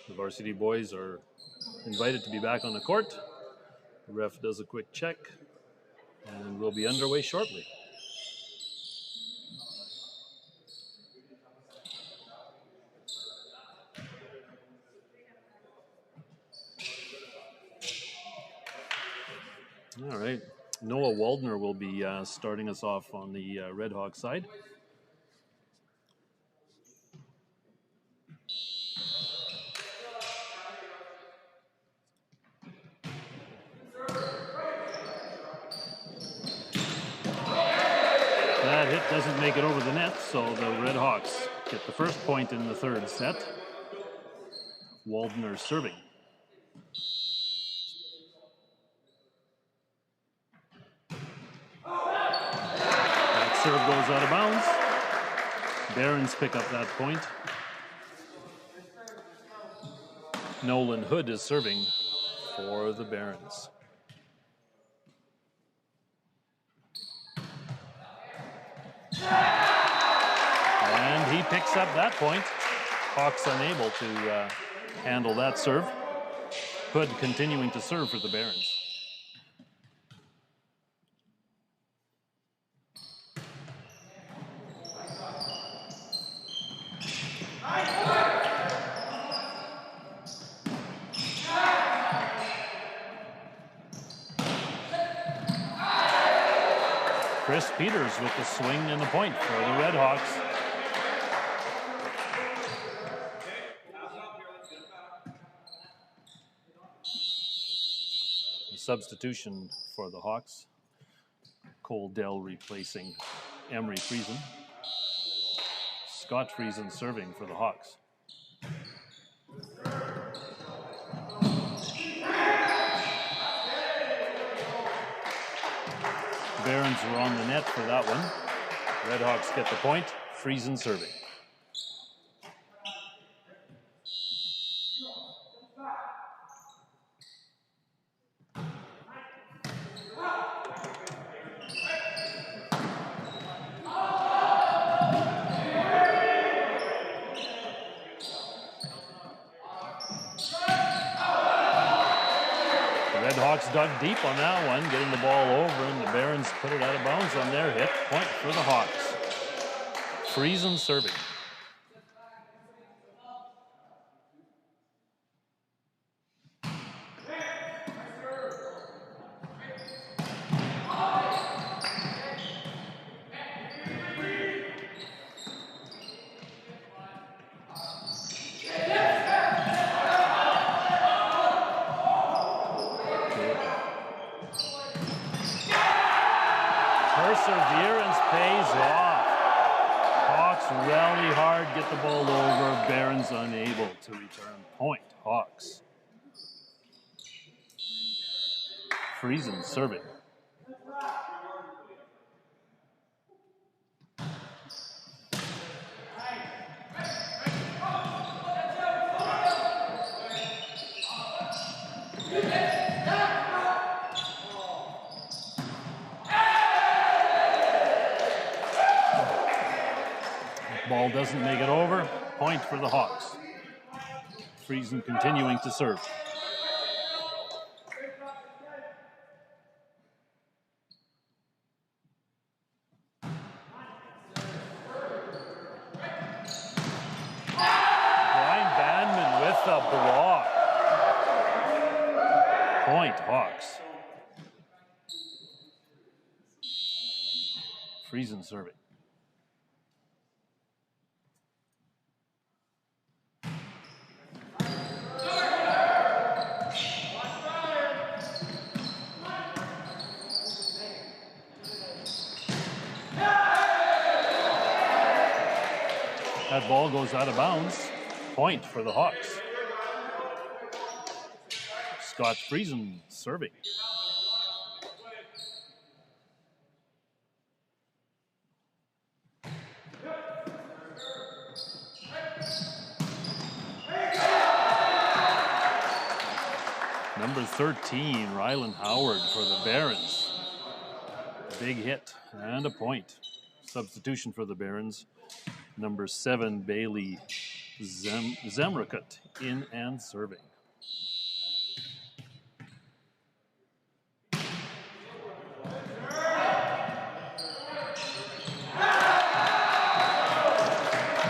The Varsity boys are invited to be back on the court. The ref does a quick check, and we'll be underway shortly. All right. Noah Waldner will be starting us off on the Red Hawk side. That hit doesn't make it over the net, so the Red Hawks get the first point in the third set. Waldner serving. That serve goes out of bounds. Barons pick up that point. Nolan Hood is serving for the Barons. And he picks up that point. Hawks unable to handle that serve. Hood continuing to serve for the Barons. Chris Peters with the swing and the point for the Red Hawks. The substitution for the Hawks. Cole Dell replacing Emery Friesen. Scott Friesen serving for the Hawks. Barons were on the net for that one. Red Hawks get the point. Friesen serving. Red Hawks dug deep on that one, getting the ball over, and the Barons put it out of bounds on their hit. Point for the Hawks. Friesen serving. Perseverance pays off. Hawks rally hard, get the ball over. Barons unable to return point. Hawks. Friesen serving. Ball doesn't make it over. Point for the Hawks. Friesen continuing to serve. Brian Bandman with a block. Point Hawks. Friesen serving. That ball goes out of bounds. Point for the Hawks. Scott Friesen serving. Number 13, Rylan Howard for the Barons. Big hit and a point. Substitution for the Barons. Number 7, Bailey Zemrakut in and serving.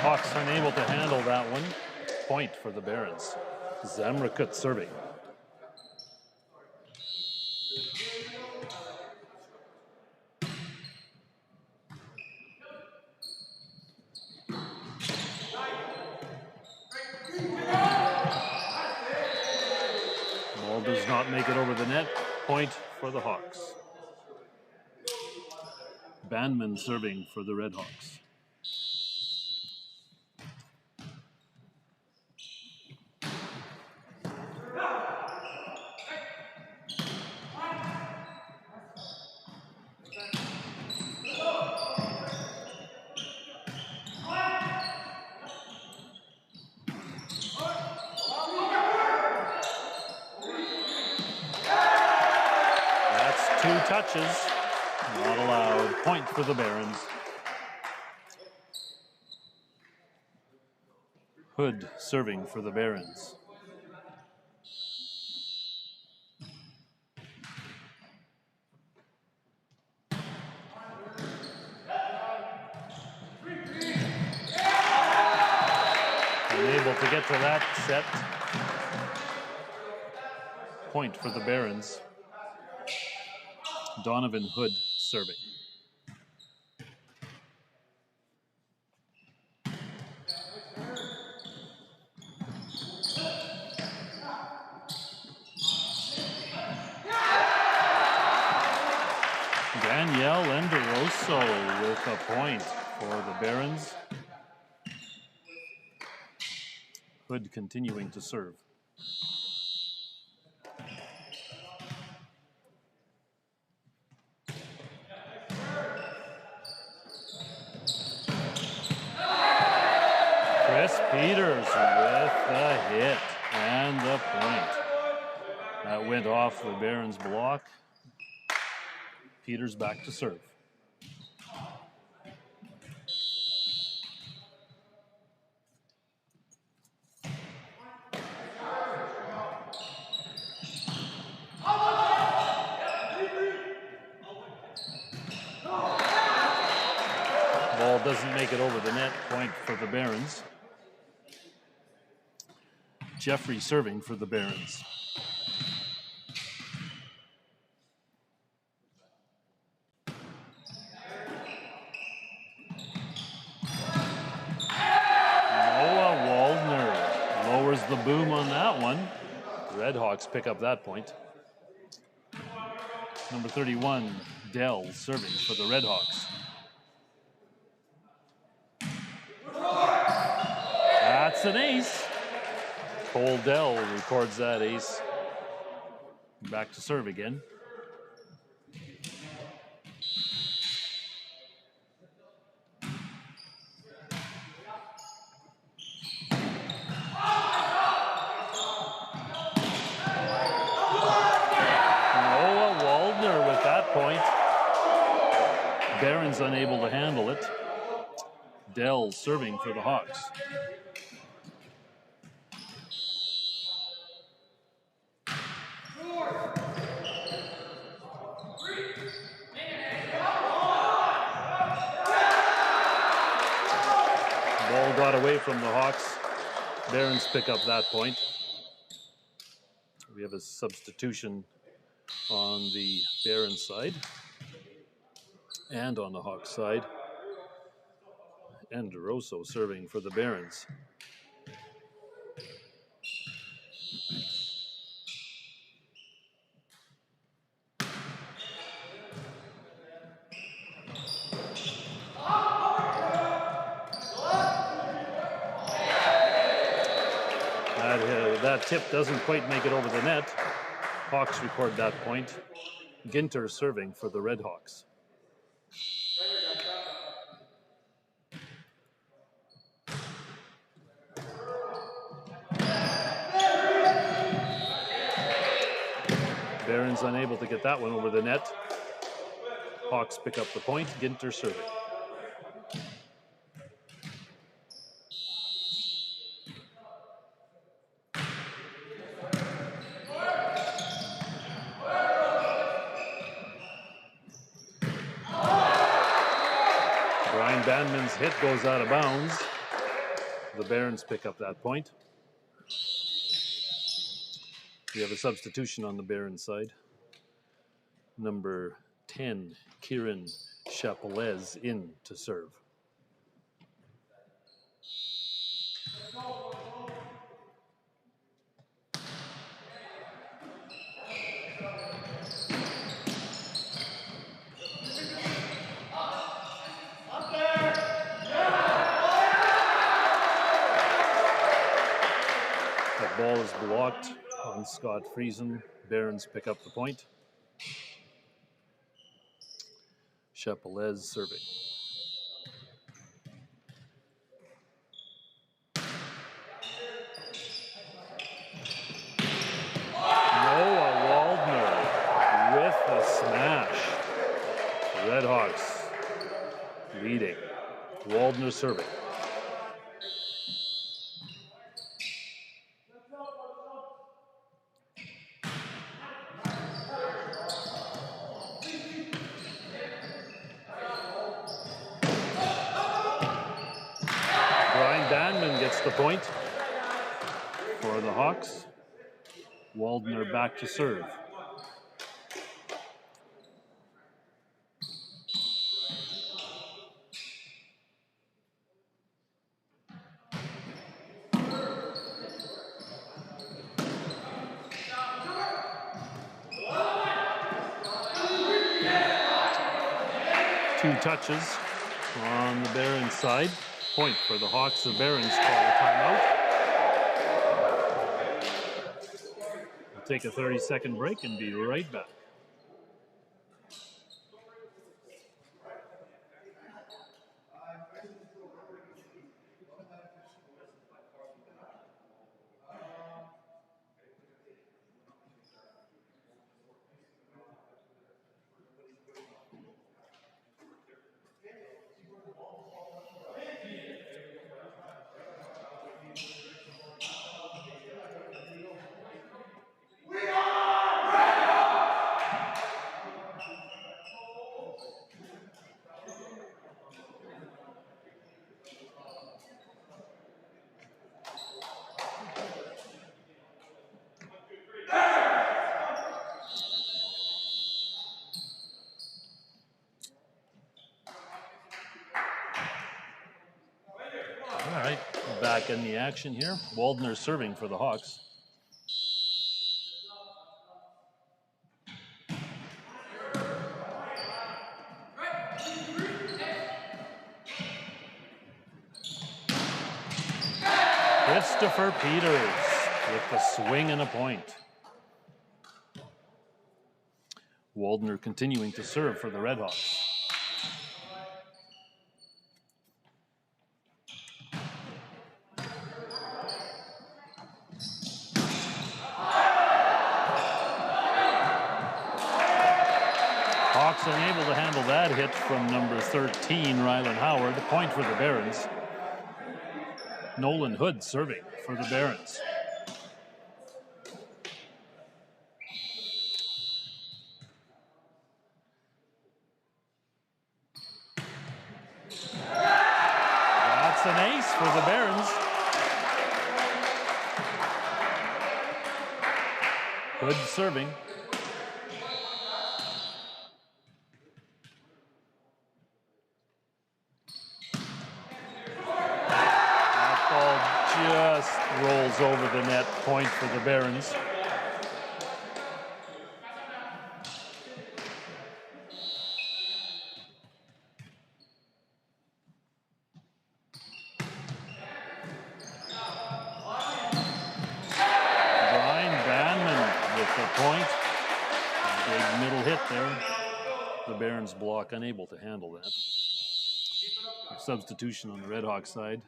Hawks unable to handle that one. Point for the Barons. Zemrakut serving. Ball does not make it over the net. Point for the Hawks. Bandman serving for the Red Hawks. That's 2 touches. Not allowed. Point for the Barons. Hood serving for the Barons. Unable to get to that set. Point for the Barons. Donovan Hood serving. Danielle Enderoso with a point for the Barons. Hood continuing to serve. Chris Peters with the hit and the point. That went off the Barons block. Peters back to serve. Ball doesn't make it over the net. Point for the Barons. Jeffrey serving for the Barons. Noah Waldner lowers the boom on that one. Red Hawks pick up that point. Number 31, Dell serving for the Red Hawks. That's an ace. Cole Dell records that ace. Back to serve again. Noah Waldner with that point. Barron's unable to handle it. Dell serving for the Hawks. Ball got away from the Hawks. Barons pick up that point. We have a substitution on the Barons side and on the Hawks side. And DeRosso serving for the Barons. That tip doesn't quite make it over the net. Hawks record that point. Ginter serving for the Red Hawks. Barons unable to get that one over the net. Hawks pick up the point. Ginter serving. Bandman's hit goes out of bounds. The Barons pick up that point. We have a substitution on the Barons side. Number 10, Kieran Chapelez in to serve. Ball is blocked on Scott Friesen. Barons pick up the point. Chapelez serving. Noah Waldner with the smash. Red Hawks leading. Waldner serving. The point for the Hawks. Waldner back to serve. Two touches on the Barons side. Point for the Hawks. The Barons call a timeout. We'll take a 30-second break and be right back. Back in the action here. Waldner serving for the Hawks. Christopher Peters with the swing and a point. Waldner continuing to serve for the Red Hawks. Hawks unable to handle that hit from number 13, Rylan Howard. Point for the Barons. Nolan Hood serving for the Barons. That's an ace for the Barons. Hood serving. That ball just rolls over the net. Point for the Barons. Point. Big middle hit there. The Barons block unable to handle that. Substitution on the Red Hawk side.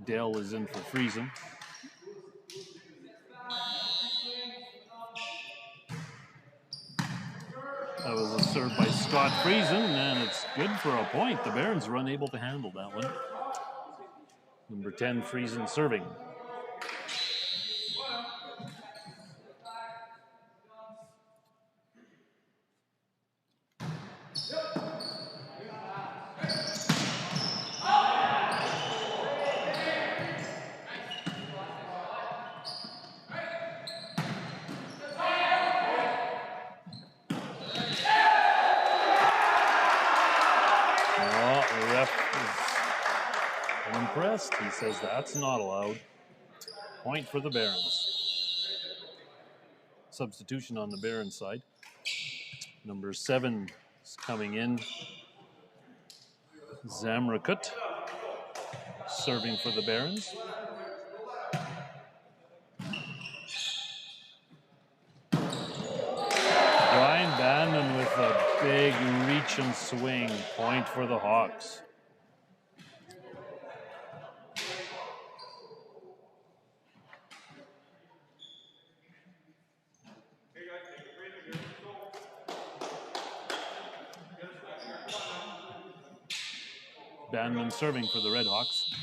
Dale is in for Friesen. That was a serve by Scott Friesen, and it's good for a point. The Barons were unable to handle that one. Number 10, Friesen serving. Impressed. He says that's not allowed. Point for the Barons. Substitution on the Barons side. Number 7 is coming in. Zamrakut serving for the Barons. Brian Banman with a big reach and swing. Point for the Hawks. Banman serving for the Red Hawks.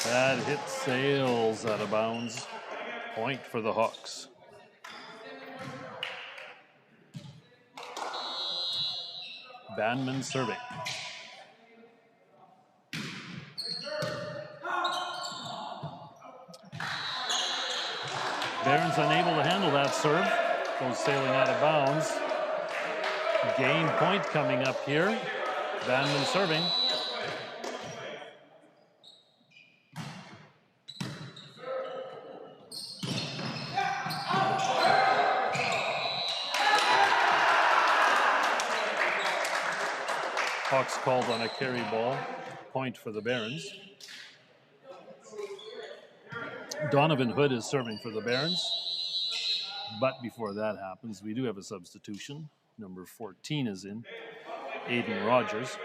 That hit sails out of bounds. Point for the Hawks. Banman serving. Barons unable to handle that serve. Goes sailing out of bounds. Game point coming up here. Banman serving. Hawks called on a carry ball. Point for the Barons. Donovan Hood is serving for the Barons. But before that happens, we do have a substitution. Number 14 is in. Aiden Rogers.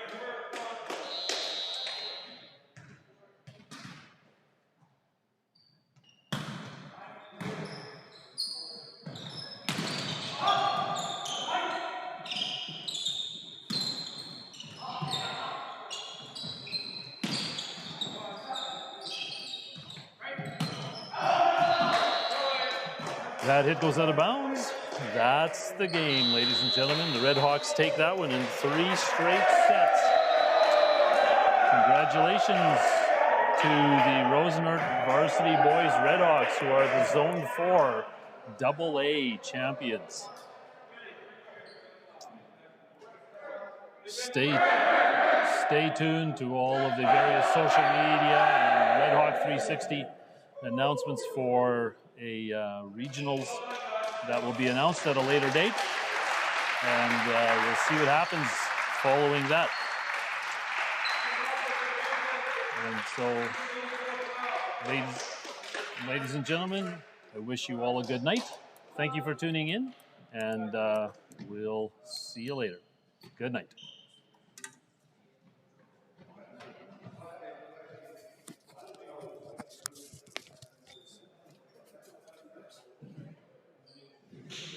That hit goes out of bounds. That's the game, ladies and gentlemen. The Red Hawks take that one in 3 straight sets. Congratulations to the Rosenort Varsity Boys Red Hawks, who are the Zone 4 AA champions. Stay tuned to all of the various social media and Red Hawk 360 announcements for a regionals that will be announced at a later date, and we'll see what happens following that. And so, ladies and gentlemen, I wish you all a good night. Thank you for tuning in, and we'll see you later. Good night.